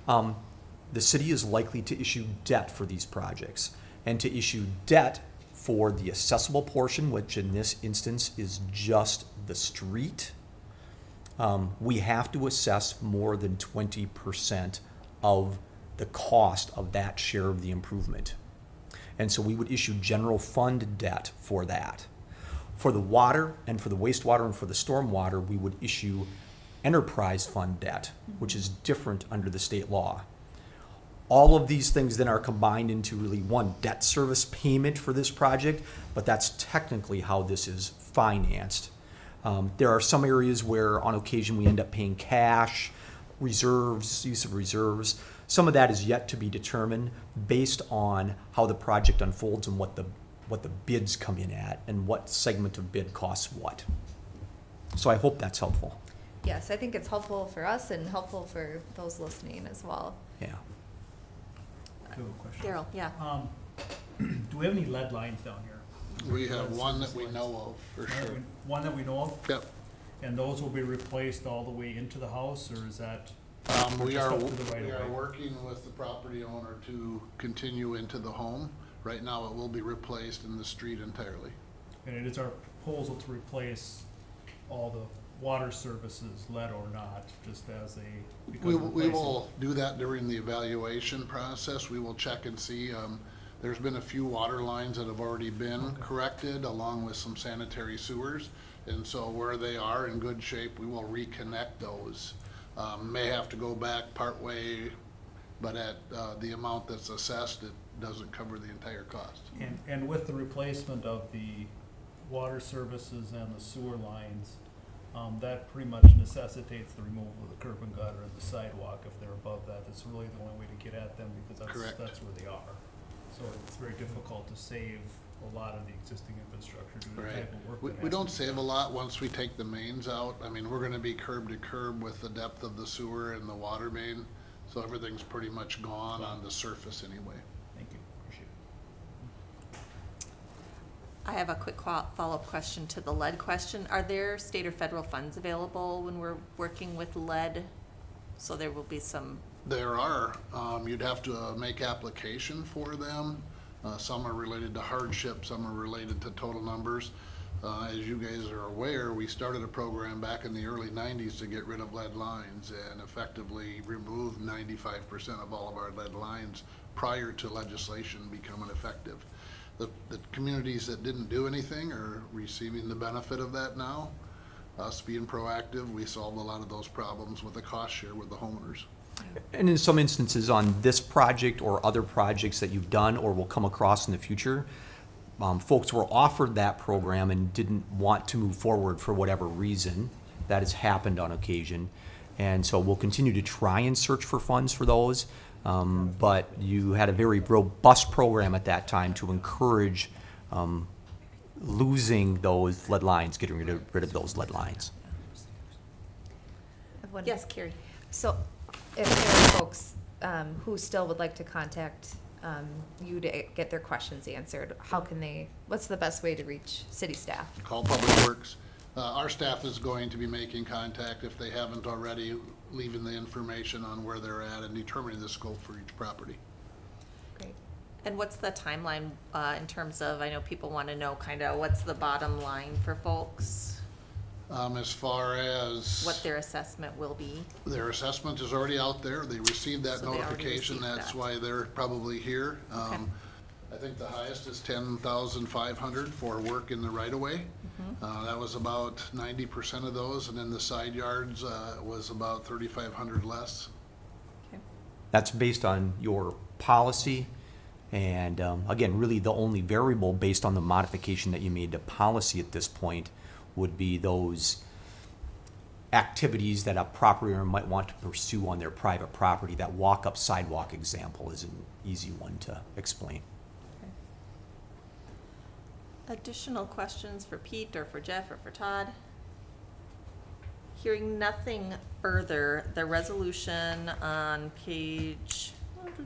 The city is likely to issue debt for these projects, and to issue debt for the accessible portion, which in this instance is just the street, we have to assess more than 20% of the cost of that share of the improvement. And so we would issue general fund debt for that. For the water and for the wastewater and for the stormwater, we would issue enterprise fund debt, which is different under the state law. All of these things then are combined into really one debt service payment for this project, but that's technically how this is financed. There are some areas where on occasion we end up paying cash, reserves, use of reserves. Some of that is yet to be determined based on how the project unfolds and what the bids come in at and what segment of bid costs what. So I hope that's helpful. Yes, I think it's helpful for us and helpful for those listening as well. Yeah. I have a question. Daryl, yeah. Do we have any lead lines down here? We have one that we know of, for sure. One that we know of? Yep. And those will be replaced all the way into the house, or is that? We just are, up to the right we of are way? working with the property owner to continue into the home. Right now, it will be replaced in the street entirely. And it is our proposal to replace all the water services, lead or not, just as a. because We replacing- will do that during the evaluation process. We will check and see. There's been a few water lines that have already been corrected, along with some sanitary sewers. And so where they are in good shape, we will reconnect those. May have to go back partway, but at the amount that's assessed, it doesn't cover the entire cost. And with the replacement of the water services and the sewer lines, that pretty much necessitates the removal of the curb and gutter and the sidewalk if they're above that. That's really the only way to get at them because Correct. that's where they are. So it's very difficult to save a lot of the existing infrastructure due to the Right. type of work. We that we has don't to be save a done. lot once we take the mains out. I mean, we're gonna be curb to curb with the depth of the sewer and the water main. So everything's pretty much gone on the surface anyway. Thank you, appreciate it. I have a quick follow-up question to the lead question. Are there state or federal funds available when we're working with lead? So there will be some, There are, you'd have to make application for them. Some are related to hardship, some are related to total numbers. As you guys are aware, we started a program back in the early 90s to get rid of lead lines and effectively removed 95% of all of our lead lines prior to legislation becoming effective. The communities that didn't do anything are receiving the benefit of that now. Us being proactive, we solved a lot of those problems with the cost share with the homeowners. And in some instances on this project or other projects that you've done or will come across in the future, folks were offered that program and didn't want to move forward for whatever reason. That has happened on occasion. And so we'll continue to try and search for funds for those. But you had a very robust program at that time to encourage losing those lead lines, getting rid of those lead lines. I have one- yes, Carrie? So if there are folks who still would like to contact you to get their questions answered, how can they, what's the best way to reach city staff? Call Public Works. Our staff is going to be making contact, if they haven't already, leaving the information on where they're at and determining the scope for each property. Great. And what's the timeline in terms of, I know people want to know kind of what's the bottom line for folks? As far as What their assessment will be? their assessment is already out there, they received that So they already notification, received that's that. why they're probably here. Okay. I think the highest is 10,500 for work in the right-of-way. That was about 90% of those, and then the side yards was about 3,500 less. That's based on your policy. And again, really the only variable based on the modification that you made to policy at this point would be those activities that a property owner might want to pursue on their private property. That walk-up sidewalk example is an easy one to explain. Additional questions for Pete or for Jeff or for Todd? Hearing nothing further, the resolution on page,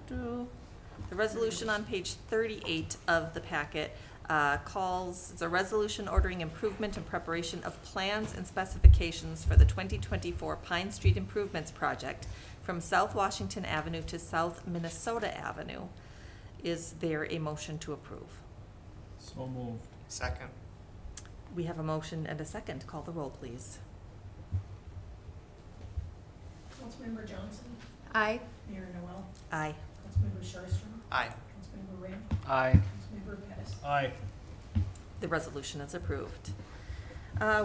the resolution on page 38 of the packet it's a resolution ordering improvement and preparation of plans and specifications for the 2024 Pine Street Improvements Project from South Washington Avenue to South Minnesota Avenue. Is there a motion to approve? So moved. Second. We have a motion and a second. Call the roll, please. Councilmember Johnson, Aye. Mayor Noel, Aye. Councilmember Sharpstra, Aye. Councilmember Ring, Aye. Councilmember Pettis. Aye. The resolution is approved.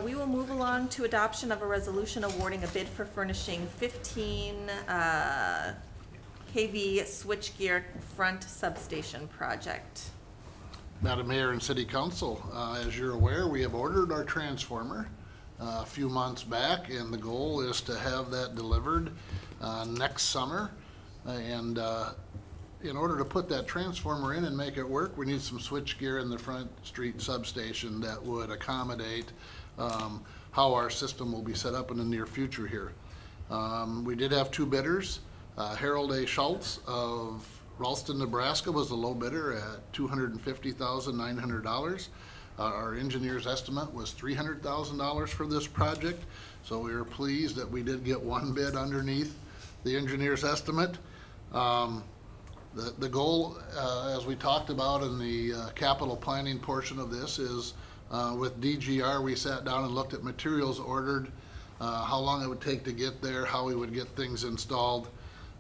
We will move along to adoption of a resolution awarding a bid for furnishing 15 kV switchgear front substation project. Madam Mayor and City Council, as you're aware, we have ordered our transformer a few months back, and the goal is to have that delivered next summer. And in order to put that transformer in and make it work, we need some switchgear in the front street substation that would accommodate how our system will be set up in the near future here. We did have two bidders. Harold A. Schultz of Ralston, Nebraska was the low bidder at $250,900. Our engineer's estimate was $300,000 for this project, so we were pleased that we did get one bid underneath the engineer's estimate. The goal, as we talked about in the capital planning portion of this, is with DGR, we sat down and looked at materials ordered, how long it would take to get there, how we would get things installed.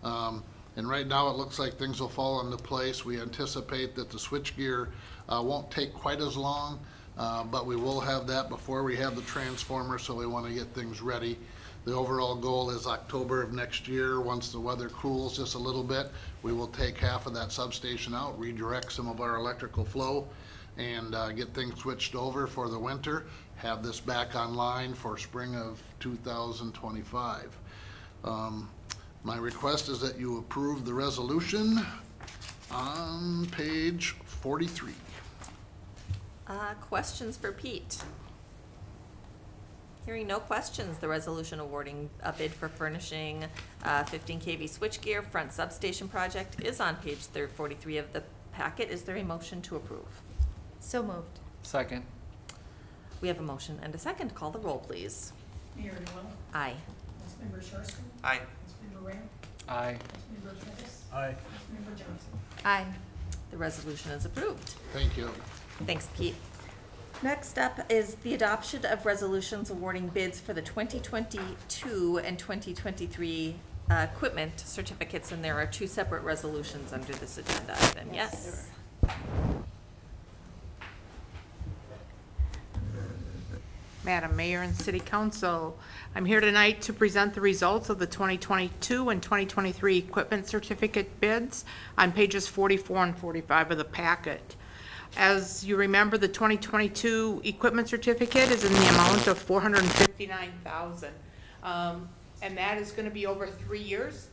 And right now it looks like things will fall into place. We anticipate that the switchgear won't take quite as long, but we will have that before we have the transformer, so we want to get things ready. The overall goal is October of next year. Once the weather cools just a little bit, we will take half of that substation out, redirect some of our electrical flow, and get things switched over for the winter, have this back online for spring of 2025. My request is that you approve the resolution on page 43. Questions for Pete? Hearing no questions, the resolution awarding a bid for furnishing 15 kV switchgear front substation project is on page 43 of the packet. Is there a motion to approve? So moved. Second. We have a motion and a second. Call the roll, please. Mayor Noel, Aye. Councilmember Scharsky, Aye. Councilmember Ram, Aye. Councilmember Travis, Aye. Councilmember Johnson. Aye. The resolution is approved. Thank you. Thanks, Pete. Next up is the adoption of resolutions awarding bids for the 2022 and 2023 equipment certificates, and there are two separate resolutions under this agenda item. Yes. Madam Mayor and City Council, I'm here tonight to present the results of the 2022 and 2023 equipment certificate bids on pages 44 and 45 of the packet. As you remember, the 2022 equipment certificate is in the amount of $459,000, and that is going to be over 3 years,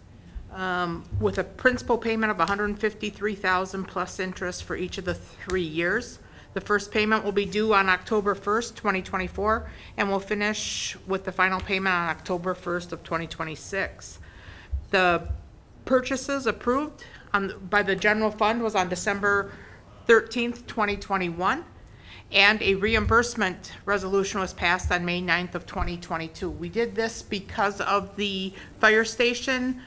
with a principal payment of $153,000 plus interest for each of the 3 years. The first payment will be due on October 1st, 2024, and will finish with the final payment on October 1st of 2026. The purchases approved by the general fund was on December 13th, 2021, and a reimbursement resolution was passed on May 9th of 2022. We did this because of the fire station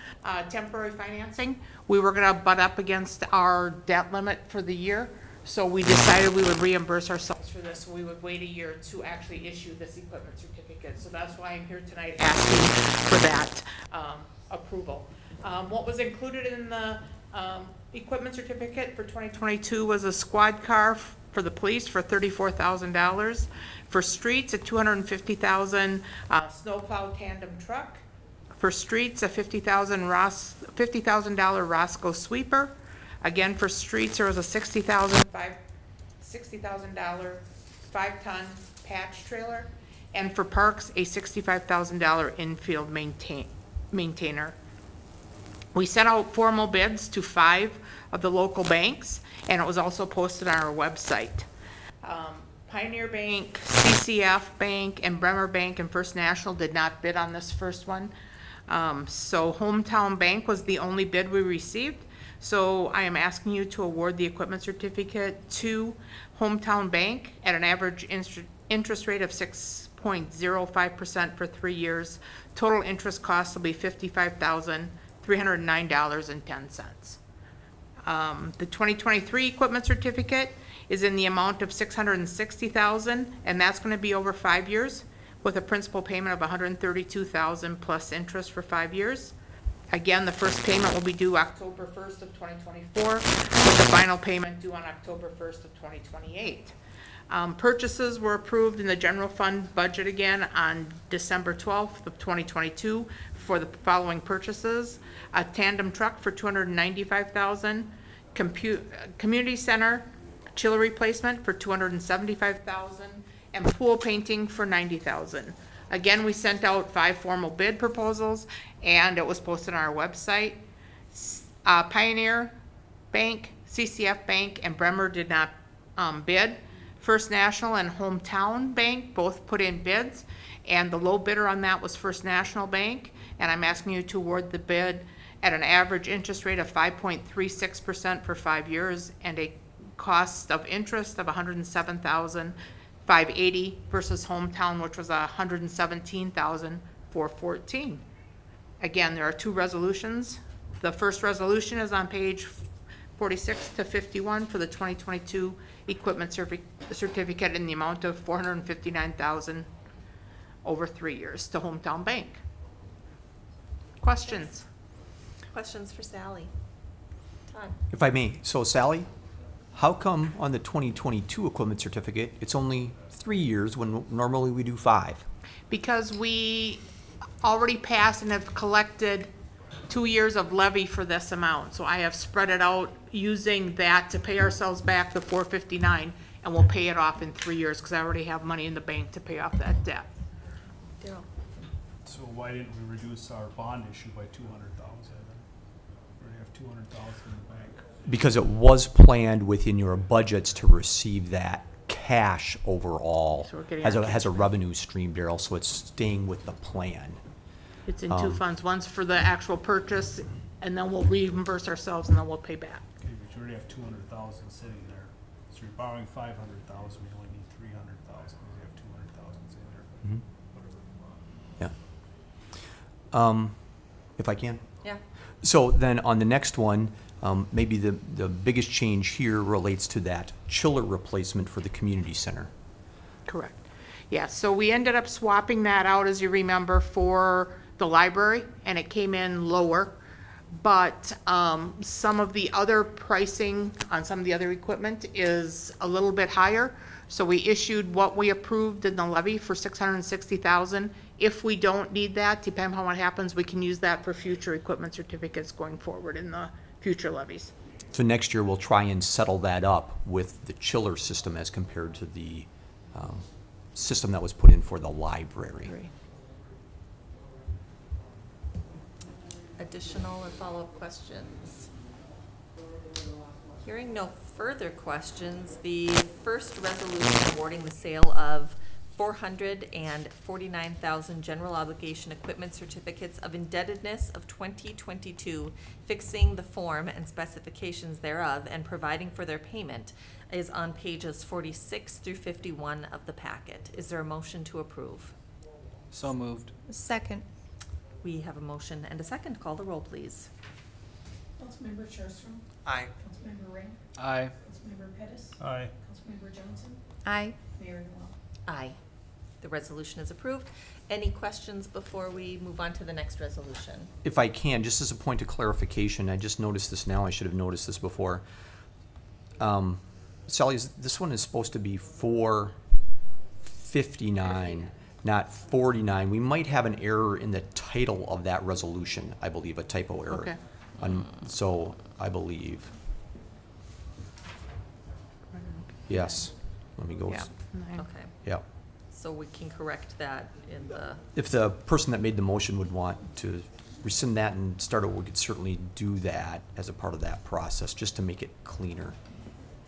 temporary financing. We were going to butt up against our debt limit for the year. So we decided we would reimburse ourselves for this. We would wait a year to actually issue this equipment certificate. So that's why I'm here tonight asking for that approval. What was included in the equipment certificate for 2022 was a squad car for the police for $34,000. For streets, a $250,000 snowplow tandem truck. For streets, a $50,000 Roscoe sweeper. Again, for streets, there was a $60,000 5-ton patch trailer, and for parks, a $65,000 infield maintainer. We sent out formal bids to 5 of the local banks, and it was also posted on our website. Pioneer Bank, CCF Bank, and Bremer Bank and First National did not bid on this first one. So Hometown Bank was the only bid we received. So I am asking you to award the equipment certificate to Hometown Bank at an average interest rate of 6.05% for 3 years. Total interest cost will be $55,309.10. The 2023 equipment certificate is in the amount of $660,000, and that's going to be over 5 years with a principal payment of $132,000 plus interest for 5 years. Again, the first payment will be due October 1st of 2024, with the final payment due on October 1st of 2028. Purchases were approved in the general fund budget again on December 12th of 2022 for the following purchases: a tandem truck for $295,000, community center chiller replacement for $275,000, and pool painting for $90,000. Again, we sent out 5 formal bid proposals, and it was posted on our website. Pioneer Bank, CCF Bank, and Bremer did not bid. First National and Hometown Bank both put in bids, and the low bidder on that was First National Bank, and I'm asking you to award the bid at an average interest rate of 5.36% for 5 years and a cost of interest of $107,580 versus Hometown, which was $117,414. Again, there are 2 resolutions. The first resolution is on page 46 to 51 for the 2022 equipment certificate in the amount of $459,000 over 3 years to Hometown Bank. Questions? Questions for Sally? Todd? If I may, so Sally, how come on the 2022 equipment certificate, it's only 3 years when normally we do 5? Because we already passed and have collected 2 years of levy for this amount. So I have spread it out using that to pay ourselves back the $459, and we'll pay it off in 3 years because I already have money in the bank to pay off that debt. Daryl? So why didn't we reduce our bond issue by 200,000? We already have 200,000 in the bank. Because it was planned within your budgets to receive that cash overall. So we're getting has our a revenue stream, Daryl, so it's staying with the plan. It's in 2 funds. One's for the actual purchase, and then we'll reimburse ourselves, and then we'll pay back. Okay, but you already have 200,000 sitting there. So you're borrowing 500,000, we only need 300,000, we have 200,000 sitting there. But whatever. Yeah. If I can? Yeah. So then on the next one, maybe the biggest change here relates to that chiller replacement for the community center. Correct. Yeah, so we ended up swapping that out, as you remember, for the library, and it came in lower. But some of the other pricing on some of the other equipment is a little bit higher. So we issued what we approved in the levy for $660,000. If we don't need that, depending on what happens, we can use that for future equipment certificates going forward in the future levies. So next year, we'll try and settle that up with the chiller system as compared to the system that was put in for the library. Additional or follow-up questions? Hearing no further questions, the first resolution awarding the sale of 449,000 general obligation equipment certificates of indebtedness of 2022, fixing the form and specifications thereof and providing for their payment, is on pages 46 through 51 of the packet. Is there a motion to approve? So moved. Second. We have a motion and a second. Call the roll, please. Councilmember Sherstrom? Aye. Councilmember Rank? Aye. Councilmember Pettis? Aye. Councilmember Johnson? Aye. Mayor Noel? Aye. The resolution is approved. Any questions before we move on to the next resolution? If I can, just as a point of clarification, I just noticed this now, I should have noticed this before. Sally, this one is supposed to be 459, not 49. We might have an error in the title of that resolution, I believe, a typo error. Okay. So, I believe. Yes. Let me go. Yeah. Okay. Yeah. So we can correct that in the, If the person that made the motion would want to rescind that and start it, we could certainly do that as a part of that process, just to make it cleaner.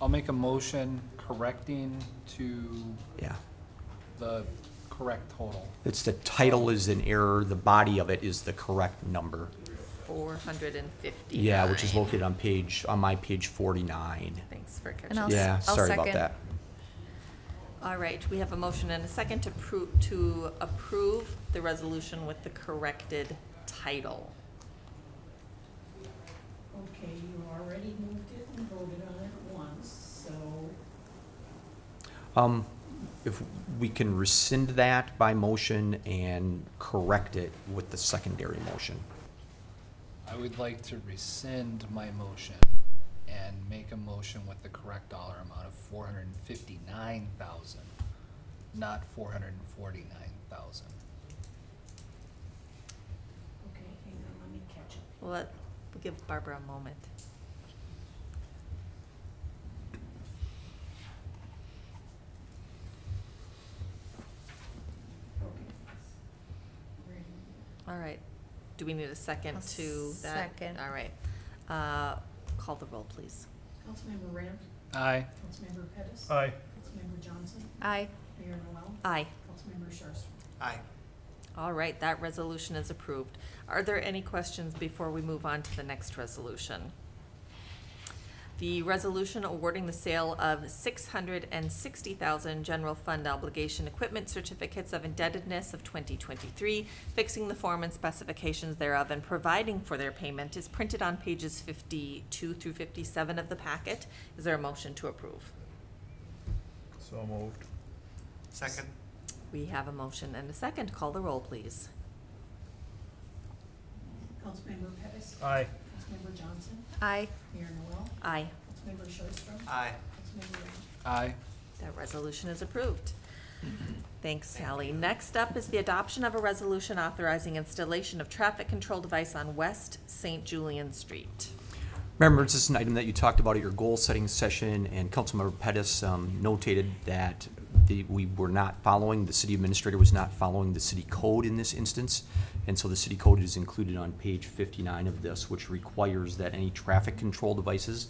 I'll make a motion correcting to Yeah. the correct total. It's the title is an error, the body of it is the correct number. 450. Yeah, which is located on my page 49. Thanks for catching. And I'll Yeah, I'll sorry about second. that. All right, we have a motion and a second to approve the resolution with the corrected title. Okay, you already moved it and voted on it once, so If we can rescind that by motion and correct it with the secondary motion. I would like to rescind my motion and make a motion with the correct dollar amount of $459,000, not $449,000. Okay, hang on, let me catch up. We'll give Barbara a moment. All right. Do we need a second A to that? second. All right. Call the roll, please. Councilmember Ramp, Aye. Councilmember Pettis. Aye. Councilmember Johnson, Aye. Mayor Noel, Aye. Councilmember Sharpster. Aye. All right, that resolution is approved. Are there any questions before we move on to the next resolution? The resolution awarding the sale of 660,000 general fund obligation equipment certificates of indebtedness of 2023, fixing the form and specifications thereof and providing for their payment is printed on pages 52 through 57 of the packet. Is there a motion to approve? So moved. Second. We have a motion and a second. Call the roll, please. Councilmember Pettis. Aye. Councilmember Johnson, Aye. Mayor Noel, Aye. Councilmember Sharpster. Aye. Councilmember Ramp. Aye. That resolution is approved. Thanks, Sally. Next up is the adoption of a resolution authorizing installation of traffic control device on West St. Julian Street. Members, this is an item that you talked about at your goal-setting session, and Councilmember Pettis notated that we were not following, the city administrator was not following the city code in this instance, and so the city code is included on page 59 of this, which requires that any traffic control devices,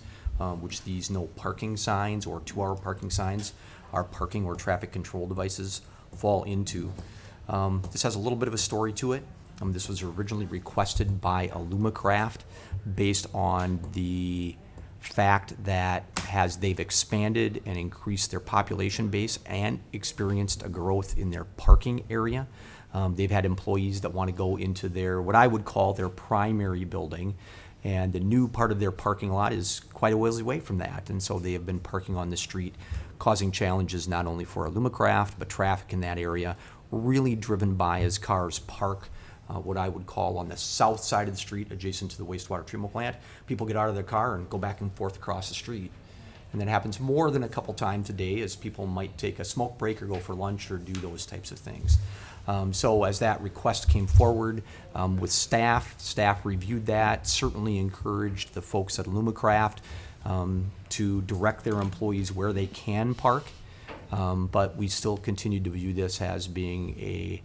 which these no parking signs or 2-hour parking signs are parking or traffic control devices, fall into. This has a little bit of a story to it. This was originally requested by Alumacraft based on the fact that as they've expanded and increased their population base and experienced a growth in their parking area, they've had employees that want to go into their, what I would call their primary building, and the new part of their parking lot is quite a ways away from that, and so they have been parking on the street, causing challenges not only for Alumacraft, but traffic in that area, really driven by as cars park what I would call on the south side of the street adjacent to the wastewater treatment plant. People get out of their car and go back and forth across the street. And that happens more than a couple times a day as people might take a smoke break or go for lunch or do those types of things. So as that request came forward with staff reviewed that, certainly encouraged the folks at Alumacraft to direct their employees where they can park. But we still continue to view this as being a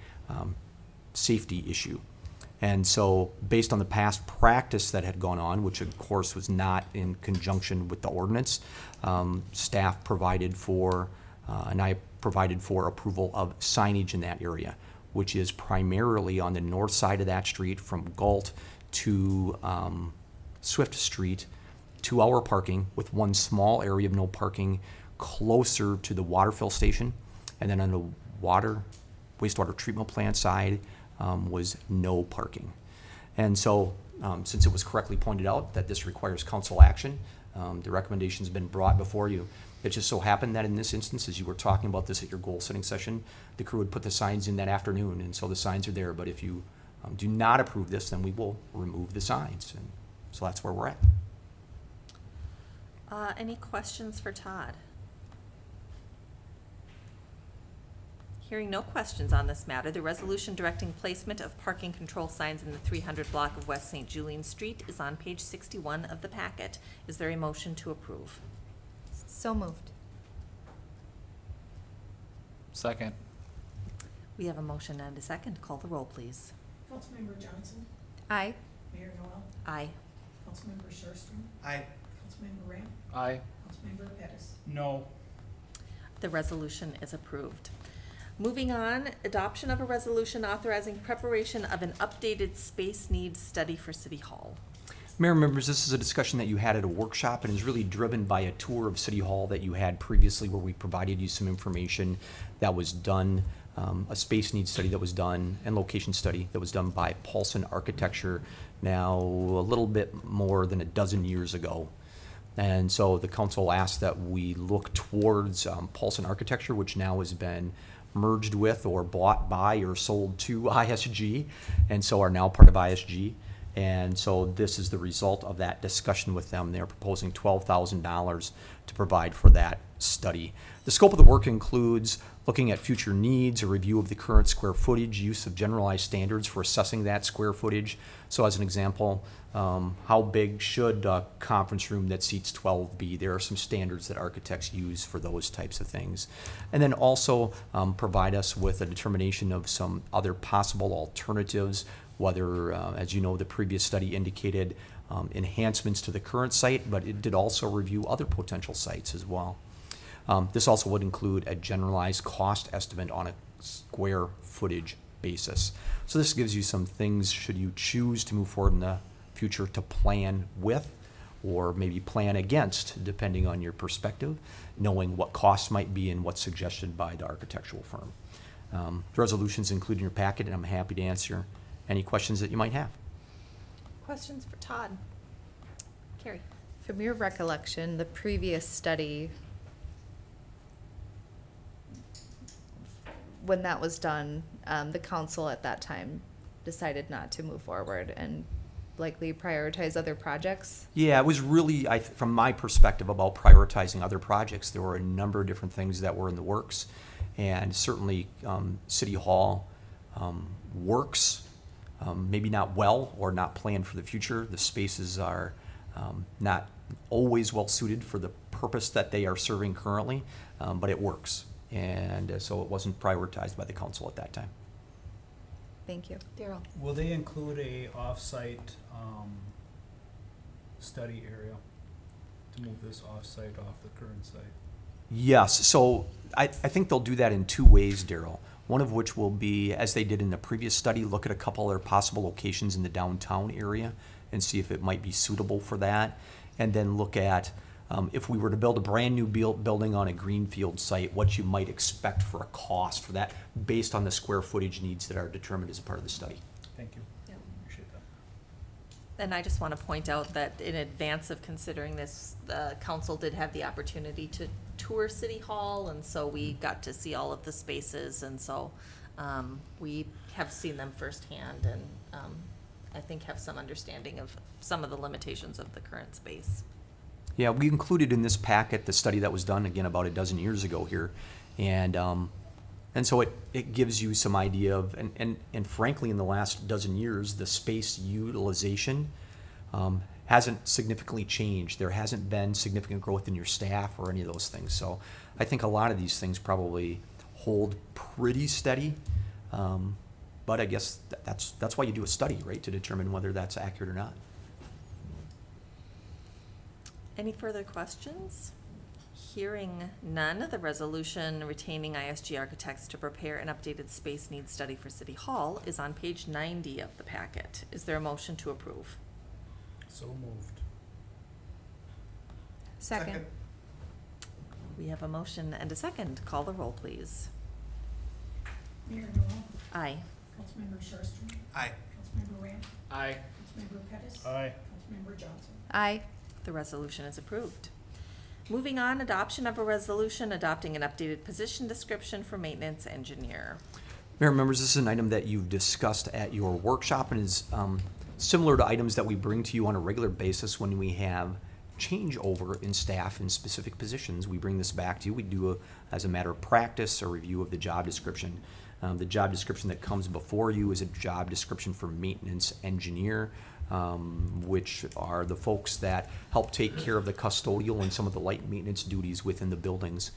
safety issue. And so based on the past practice that had gone on, which of course was not in conjunction with the ordinance, staff provided for, and I provided for approval of signage in that area, which is primarily on the north side of that street from Galt to Swift Street, 2-hour parking with one small area of no parking closer to the water fill station. And then on the wastewater treatment plant side, was no parking. And so, since it was correctly pointed out that this requires council action, the recommendation's been brought before you. It just so happened that in this instance, as you were talking about this at your goal-setting session, the crew would put the signs in that afternoon, and so the signs are there. But if you do not approve this, then we will remove the signs. And so that's where we're at. Any questions for Todd? Hearing no questions on this matter, the resolution directing placement of parking control signs in the 300 block of West St. Julian Street is on page 61 of the packet. Is there a motion to approve? So moved. Second. We have a motion and a second. Call the roll, please. Councilmember Johnson, Aye. Mayor Noel, Aye. Councilmember Sharpster. Aye. Councilmember Ramp, Aye. Councilmember Pettis. No. The resolution is approved. Moving on, adoption of a resolution authorizing preparation of an updated space needs study for City Hall. Mayor and members, this is a discussion that you had at a workshop and is really driven by a tour of City Hall that you had previously where we provided you some information that was done, a space needs study that was done, and location study that was done by Paulson Architecture now a little bit more than a dozen years ago. And so the council asked that we look towards Paulson Architecture, which now has been merged with or bought by or sold to ISG, and so are now part of ISG. And so this is the result of that discussion with them. They're proposing $12,000 to provide for that study. The scope of the work includes looking at future needs, a review of the current square footage, use of generalized standards for assessing that square footage. So as an example, how big should a conference room that seats 12 be? There are some standards that architects use for those types of things. And then also provide us with a determination of some other possible alternatives, whether, as you know, the previous study indicated enhancements to the current site, but it did also review other potential sites as well. This also would include a generalized cost estimate on a square footage basis. So this gives you some things should you choose to move forward in the future to plan with or maybe plan against, depending on your perspective, knowing what costs might be and what's suggested by the architectural firm. The resolution's included in your packet, and I'm happy to answer any questions that you might have. Questions for Todd? Carrie? From your recollection, the previous study, when that was done, the council at that time decided not to move forward and likely prioritize other projects? Yeah, it was really, from my perspective, about prioritizing other projects. There were a number of different things that were in the works, and certainly City Hall works, maybe not well or not planned for the future. The spaces are not always well suited for the purpose that they are serving currently, but it works. And so it wasn't prioritized by the council at that time. Thank you. Daryl? Will they include a off-site study area to move this off-site off the current site? Yes, so I think they'll do that in two ways, Daryl. One of which will be, as they did in the previous study, look at a couple other possible locations in the downtown area and see if it might be suitable for that. And then look at, if we were to build a brand new building on a greenfield site, what you might expect for a cost for that based on the square footage needs that are determined as a part of the study. Thank you. Yep. Appreciate that. And I just want to point out that in advance of considering this, the council did have the opportunity to tour City Hall, and so we got to see all of the spaces, and so we have seen them firsthand, and I think have some understanding of some of the limitations of the current space. Yeah, we included in this packet the study that was done, again, about a dozen years ago here. And so it gives you some idea of, and frankly, in the last dozen years, the space utilization hasn't significantly changed. There hasn't been significant growth in your staff or any of those things. So I think a lot of these things probably hold pretty steady. But I guess that's why you do a study, right, to determine whether that's accurate or not. Any further questions? Hearing none, the resolution retaining ISG Architects to prepare an updated space needs study for City Hall is on page 90 of the packet. Is there a motion to approve? So moved. Second. We have a motion and a second. Call the roll, please. Mayor Noel, Aye. Councilmember Sharpston, Aye. Councilmember Ramp, Aye. Councilmember Pettis. Aye. Councilmember Johnson. Aye. The resolution is approved. Moving on, adoption of a resolution adopting an updated position description for maintenance engineer. Mayor, members, this is an item that you've discussed at your workshop and is similar to items that we bring to you on a regular basis when we have changeover in staff in specific positions. We bring this back to you. We do, as a matter of practice, a review of the job description. The job description that comes before you is a job description for maintenance engineer, which are the folks that help take care of the custodial and some of the light maintenance duties within the buildings.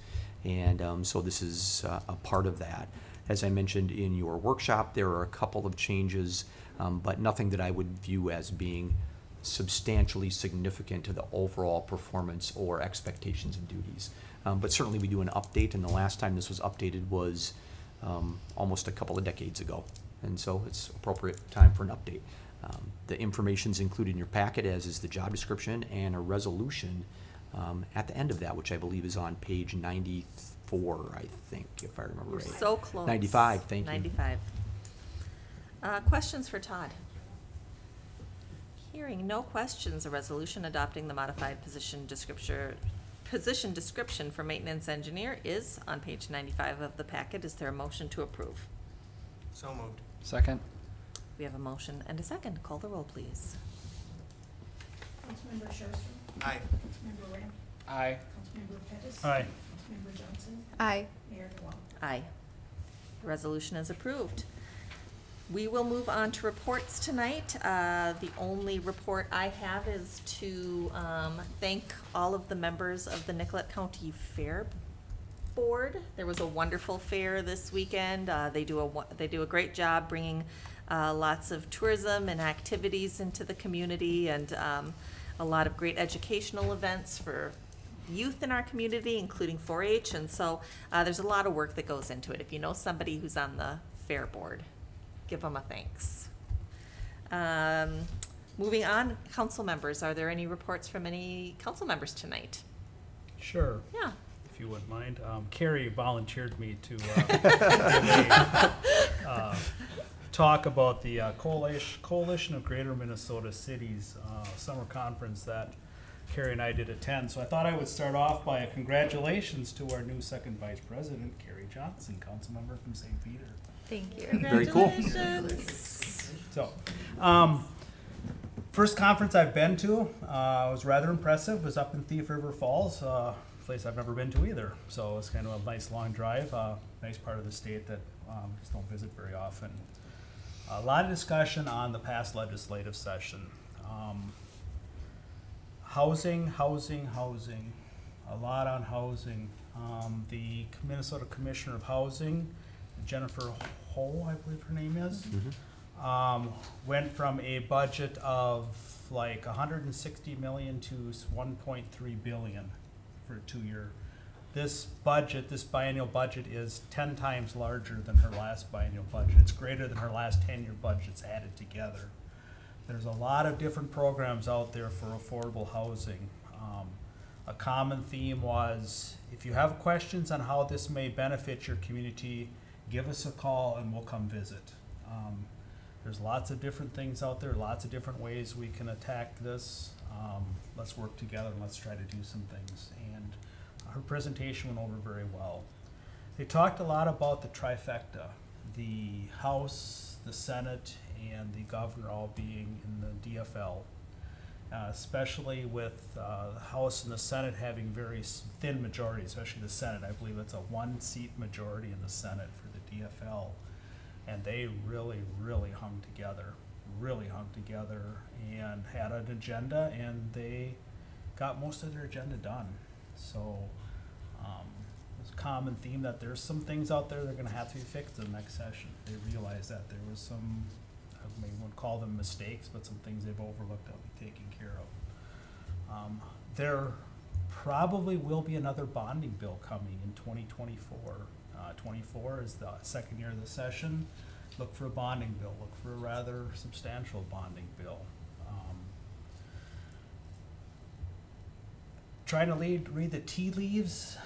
And so this is a part of that. As I mentioned in your workshop, there are a couple of changes, but nothing that I would view as being substantially significant to the overall performance or expectations of duties. But certainly we do an update, and the last time this was updated was almost a couple of decades ago. And so it's appropriate time for an update. The information's included in your packet, as is the job description and a resolution at the end of that, which I believe is on page 94, I think, if I remember right. So close. 95, thank you. 95. Questions for Todd? Hearing no questions, a resolution adopting the modified position description for maintenance engineer is on page 95 of the packet. Is there a motion to approve? So moved. Second. We have a motion and a second. Call the roll, please. Councilmember Sherstrom. Aye. Councilmember Ramp. Aye. Councilmember Pettis. Aye. Councilmember Johnson. Aye. Mayor Noel. Aye. The resolution is approved. We will move on to reports tonight. The only report I have is to thank all of the members of the Nicollet County Fair Board. There was a wonderful fair this weekend. They do a great job bringing lots of tourism and activities into the community, and a lot of great educational events for youth in our community, including 4-H, and so there's a lot of work that goes into it. If you know somebody who's on the fair board, give them a thanks. Moving on, council members, are there any reports from any council members tonight? Sure. Yeah. If you wouldn't mind. Carrie volunteered me to talk about the Coalition of Greater Minnesota Cities summer conference that Carrie and I did attend. So I thought I would start off by a congratulations to our new second vice president, Carrie Johnson, council member from St. Peter. Thank you. Very cool. So, first conference I've been to was rather impressive. Was up in Thief River Falls, a place I've never been to either. So it's kind of a nice long drive, nice part of the state that just don't visit very often. A lot of discussion on the past legislative session. Housing. A lot on housing. The Minnesota Commissioner of Housing, Jennifer Ho, I believe her name is, went from a budget of like 160 million to 1.3 billion for a 2-year. This biennial budget is 10 times larger than her last biennial budget. It's greater than her last 10-year budgets added together. There's a lot of different programs out there for affordable housing. A common theme was, if you have questions on how this may benefit your community, give us a call and we'll come visit. There's lots of different things out there, lots of different ways we can attack this. Let's work together and let's try to do some things. And her presentation went over very well. They talked a lot about the trifecta, the House, the Senate, and the governor all being in the DFL, especially with the House and the Senate having very thin majorities, especially the Senate. I believe it's a 1-seat majority in the Senate for the DFL. And they really, really hung together and had an agenda, and they got most of their agenda done. So it's a common theme that there's some things out there that are going to have to be fixed in the next session. They realized that there was some, I maybe wouldn't call them mistakes, but some things they've overlooked that will be taken care of. There probably will be another bonding bill coming in 2024. 24 is the second year of the session. Look for a bonding bill. Look for a rather substantial bonding bill. Trying to read the tea leaves.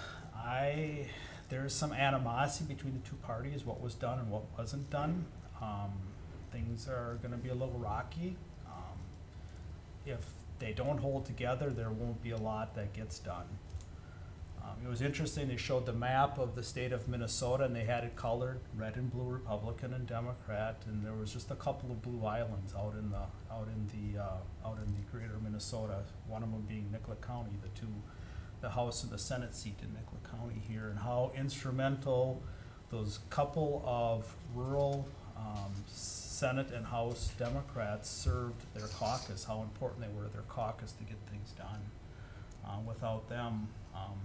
There's some animosity between the two parties, what was done and what wasn't done. Things are going to be a little rocky. If they don't hold together, there won't be a lot that gets done. It was interesting, they showed the map of the state of Minnesota and they had it colored red and blue, Republican and Democrat, and there was just a couple of blue islands out in the greater Minnesota, one of them being Nicollet County, the House and the Senate seat in Nicollet County here, and how instrumental those couple of rural Senate and House Democrats served their caucus, how important they were to their caucus to get things done. Without them,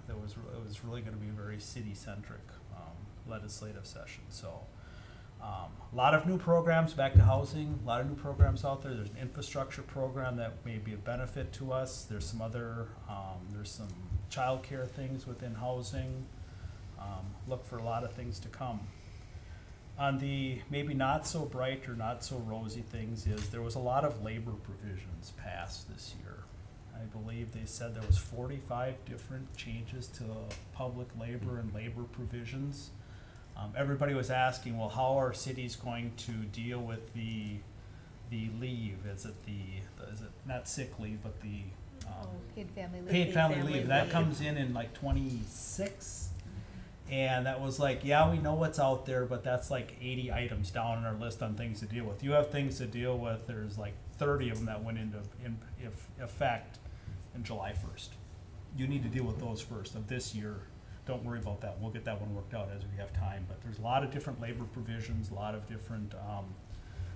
it was really going to be a very city-centric legislative session. So a lot of new programs, back to housing, a lot of new programs out there. There's an infrastructure program that may be a benefit to us. There's some other, there's some childcare things within housing. Look for a lot of things to come. On the maybe not so bright or not so rosy things is there was a lot of labor provisions passed this year. I believe they said there was 45 different changes to public labor and labor provisions. Everybody was asking, well, how are cities going to deal with the leave? Is it not sick leave, but the paid family leave. Paid family leave. That comes in like 26. And that was like, yeah, we know what's out there, but that's like 80 items down on our list on things to deal with. You have things to deal with. There's like 30 of them that went into effect in July 1st. You need to deal with those first of this year. Don't worry about that. We'll get that one worked out as we have time. But there's a lot of different labor provisions, a lot of different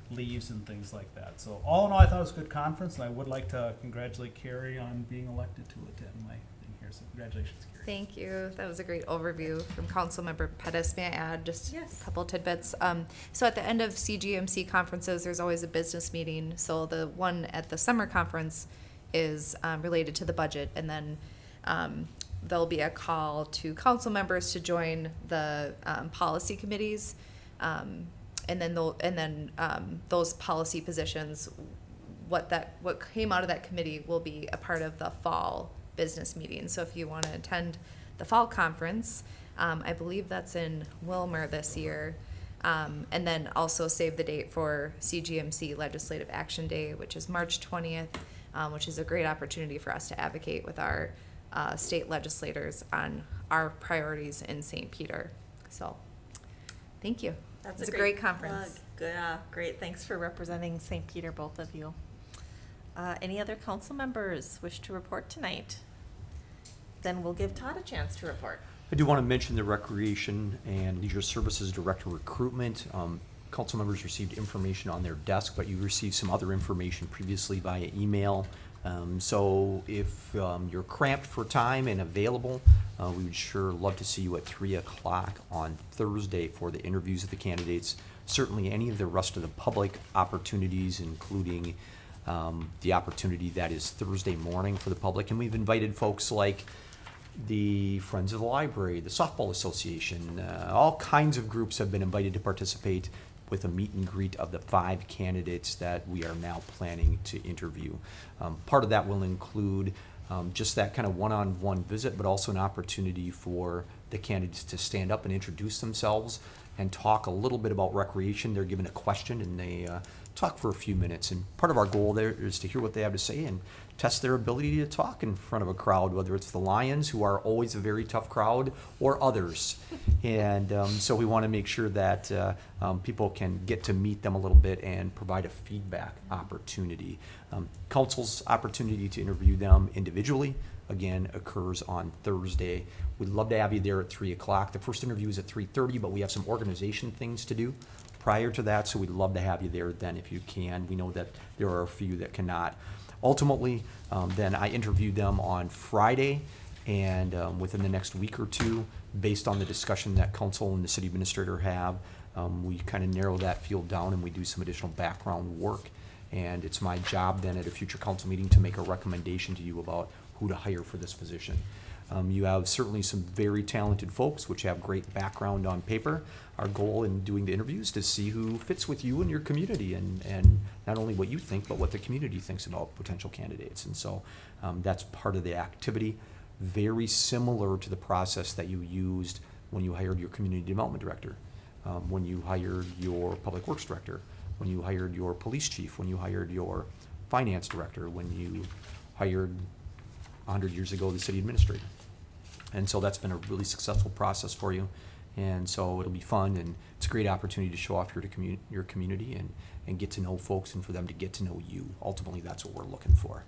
leaves and things like that. So all in all, I thought it was a good conference, and I would like to congratulate Carrie on being elected to attend my thing here. So congratulations, Carrie. Thank you. That was a great overview from Councilmember Pettis. May I add just Yes. a couple tidbits? So at the end of CGMC conferences, there's always a business meeting. So the one at the summer conference is related to the budget, and then there'll be a call to council members to join the policy committees, and then those policy positions, what came out of that committee will be a part of the fall business meeting. So if you want to attend the fall conference, I believe that's in Wilmer this year, and then also save the date for CGMC Legislative Action Day, which is March 20th, which is a great opportunity for us to advocate with our state legislators on our priorities in St. Peter. So, thank you. That's It's a great conference. Good, great. Thanks for representing St. Peter, both of you. Any other council members wish to report tonight? Then we'll give Todd a chance to report. I do want to mention the Recreation and Leisure Services Director recruitment. Council members received information on their desk, but you received some other information previously via email. So if you're cramped for time and available, we would sure love to see you at 3 o'clock on Thursday for the interviews of the candidates. Certainly any of the rest of the public opportunities, including the opportunity that is Thursday morning for the public. And we've invited folks like the Friends of the Library, the Softball Association, all kinds of groups have been invited to participate with a meet and greet of the 5 candidates that we are now planning to interview. Part of that will include just that kind of one-on-one visit, but also an opportunity for the candidates to stand up and introduce themselves and talk a little bit about recreation. They're given a question and they talk for a few minutes. And part of our goal there is to hear what they have to say and test their ability to talk in front of a crowd, whether it's the Lions, who are always a very tough crowd, or others. And so we want to make sure that people can get to meet them a little bit and provide a feedback opportunity. Council's opportunity to interview them individually, again, occurs on Thursday. We'd love to have you there at 3 o'clock. The first interview is at 3:30, but we have some organization things to do prior to that, so we'd love to have you there then if you can. We know that there are a few that cannot. Ultimately, then I interviewed them on Friday, and within the next week or two, based on the discussion that council and the city administrator have, we kind of narrow that field down and we do some additional background work. And it's my job then at a future council meeting to make a recommendation to you about who to hire for this position. You have certainly some very talented folks which have great background on paper. Our goal in doing the interviews is to see who fits with you and your community, and not only what you think, but what the community thinks about potential candidates. And so that's part of the activity, very similar to the process that you used when you hired your community development director, when you hired your public works director, when you hired your police chief, when you hired your finance director, when you hired 100 years ago the city administrator. And so that's been a really successful process for you. And so it'll be fun, and it's a great opportunity to show off your community and get to know folks, and for them to get to know you. Ultimately, that's what we're looking for.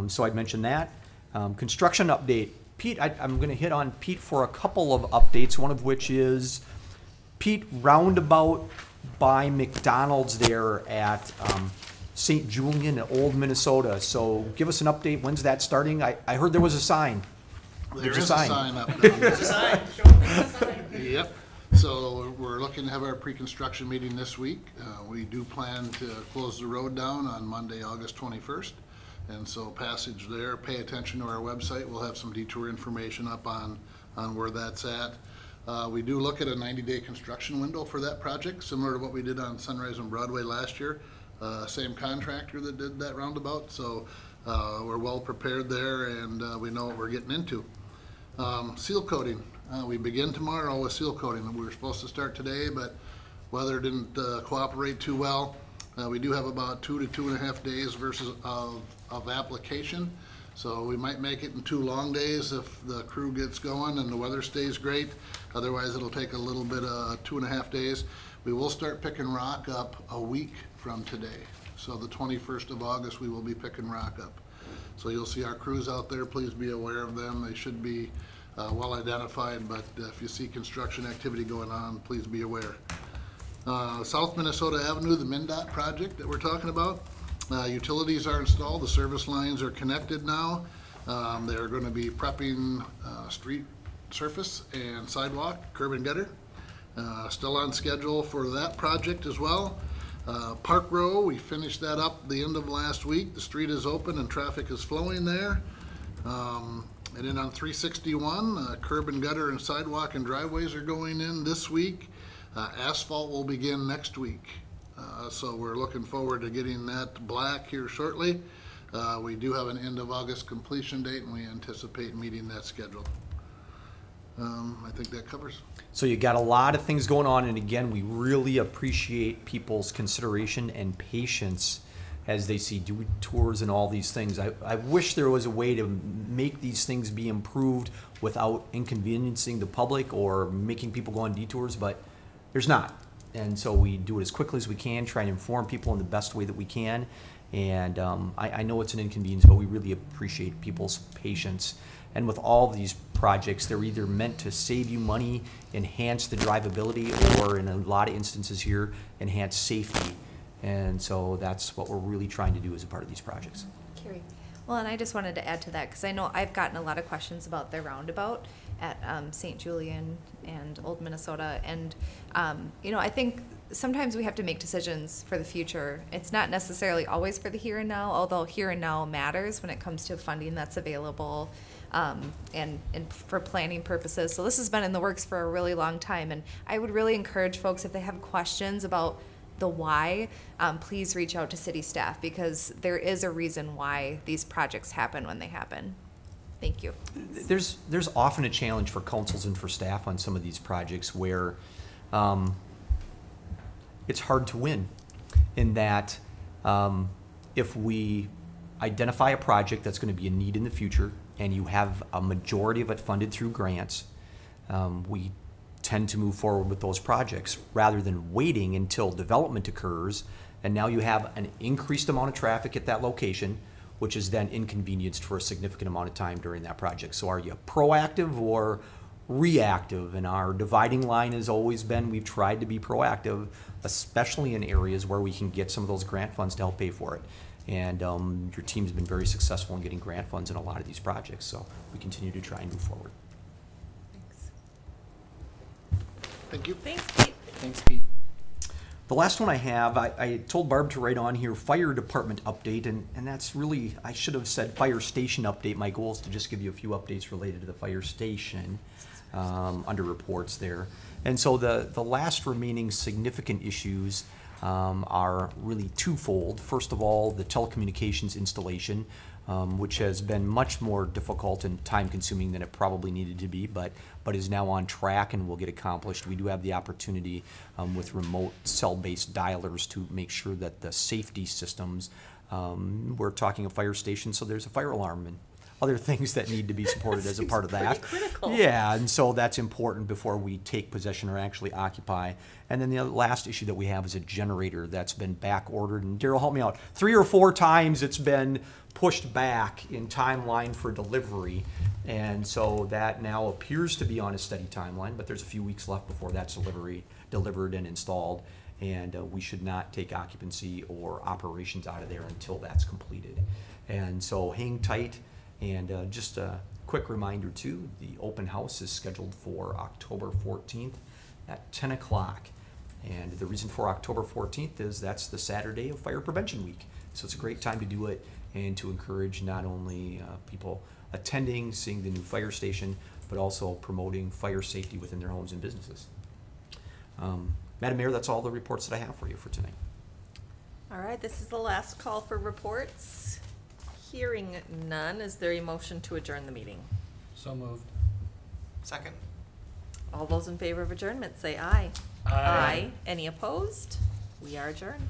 So I'd mentioned that. Construction update. Pete, I'm going to hit on Pete for a couple of updates, one of which is Pete, roundabout by McDonald's there at St. Julian, Old Minnesota. So give us an update. When's that starting? I heard there was a sign. There's a sign up there. There's a sign. Yep. So we're looking to have our pre-construction meeting this week. We do plan to close the road down on Monday, August 21st. And so passage there, pay attention to our website. We'll have some detour information up on where that's at. We do look at a 90-day construction window for that project, similar to what we did on Sunrise and Broadway last year. Same contractor that did that roundabout. So we're well prepared there, and we know what we're getting into. Seal coating. We begin tomorrow with seal coating. We were supposed to start today, but weather didn't cooperate too well. We do have about 2 to 2.5 days versus of application. So we might make it in 2 long days if the crew gets going and the weather stays great. Otherwise, it'll take a little bit of 2.5 days. We will start picking rock up a week from today. So the 21st of August, we will be picking rock up. So you'll see our crews out there. Please be aware of them. They should be well identified, but if you see construction activity going on, please be aware. South Minnesota Avenue, the MnDOT project that we're talking about. Utilities are installed, the service lines are connected now. They're going to be prepping street surface and sidewalk, curb and gutter. Still on schedule for that project as well. Park Row, we finished that up the end of last week. The street is open and traffic is flowing there. And then on 361, curb and gutter and sidewalk and driveways are going in this week. Asphalt will begin next week. So we're looking forward to getting that black here shortly. We do have an end of August completion date, and we anticipate meeting that schedule. I think that covers. So you got a lot of things going on, and again, we really appreciate people's consideration and patience as they see tours and all these things. I wish there was a way to make these things be improved without inconveniencing the public or making people go on detours, but there's not. And so we do it as quickly as we can, try and inform people in the best way that we can. And I know it's an inconvenience, but we really appreciate people's patience. And with all of these projects, they're either meant to save you money, enhance the drivability, or in a lot of instances here, enhance safety. And so that's what we're really trying to do as a part of these projects. Carrie. Well, and I just wanted to add to that, because I know I've gotten a lot of questions about their roundabout at St. Julian and Old Minnesota. And, you know, I think sometimes we have to make decisions for the future. It's not necessarily always for the here and now, although here and now matters when it comes to funding that's available and for planning purposes. So this has been in the works for a really long time. And I would really encourage folks, if they have questions about the why, please reach out to city staff, because there is a reason why these projects happen when they happen. Thank you. There's often a challenge for councils and for staff on some of these projects where it's hard to win, in that if we identify a project that's going to be a need in the future and you have a majority of it funded through grants, we tend to move forward with those projects rather than waiting until development occurs, and now you have an increased amount of traffic at that location, which is then inconvenienced for a significant amount of time during that project. So are you proactive or reactive? And our dividing line has always been, we've tried to be proactive, especially in areas where we can get some of those grant funds to help pay for it. And your team's been very successful in getting grant funds in a lot of these projects, so we continue to try and move forward. Thank you. Thanks, Pete. Thanks, Pete. The last one I have, I told Barb to write on here, fire department update, and that's really, I should have said fire station update. My goal is to just give you a few updates related to the fire station under reports there. And so the last remaining significant issues are really twofold. First of all, the telecommunications installation, which has been much more difficult and time-consuming than it probably needed to be, but is now on track and will get accomplished. We do have the opportunity with remote cell-based dialers to make sure that the safety systems, we're talking a fire station, so there's a fire alarm and other things that need to be supported as a part of that. Critical. Yeah, and so that's important before we take possession or actually occupy. And then the last issue that we have is a generator that's been back ordered. And Daryl, help me out. 3 or 4 times it's been pushed back in timeline for delivery. And so that now appears to be on a steady timeline, but there's a few weeks left before that's delivered and installed. And we should not take occupancy or operations out of there until that's completed. And so hang tight. And just a quick reminder too, the open house is scheduled for October 14th at 10 o'clock. And the reason for October 14th is that's the Saturday of Fire Prevention Week. So it's a great time to do it and to encourage not only people attending, seeing the new fire station, but also promoting fire safety within their homes and businesses. Madam Mayor, that's all the reports that I have for you for tonight. All right, this is the last call for reports. Hearing none, is there a motion to adjourn the meeting? So moved. Second. All those in favor of adjournment, say aye. Aye. Any opposed? We are adjourned.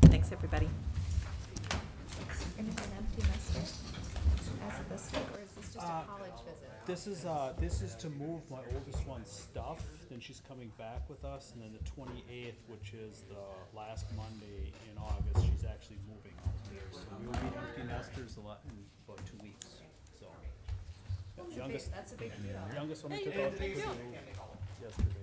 Thanks, everybody. And an empty nester. Is it this week, or is this just a college visit? This is to move my oldest one's stuff, then she's coming back with us, and then the 28th, which is the last Monday in August, she's actually moving out here. So we will be empty nesters in about 2 weeks, so. That's a big deal. Youngest one we took out yesterday.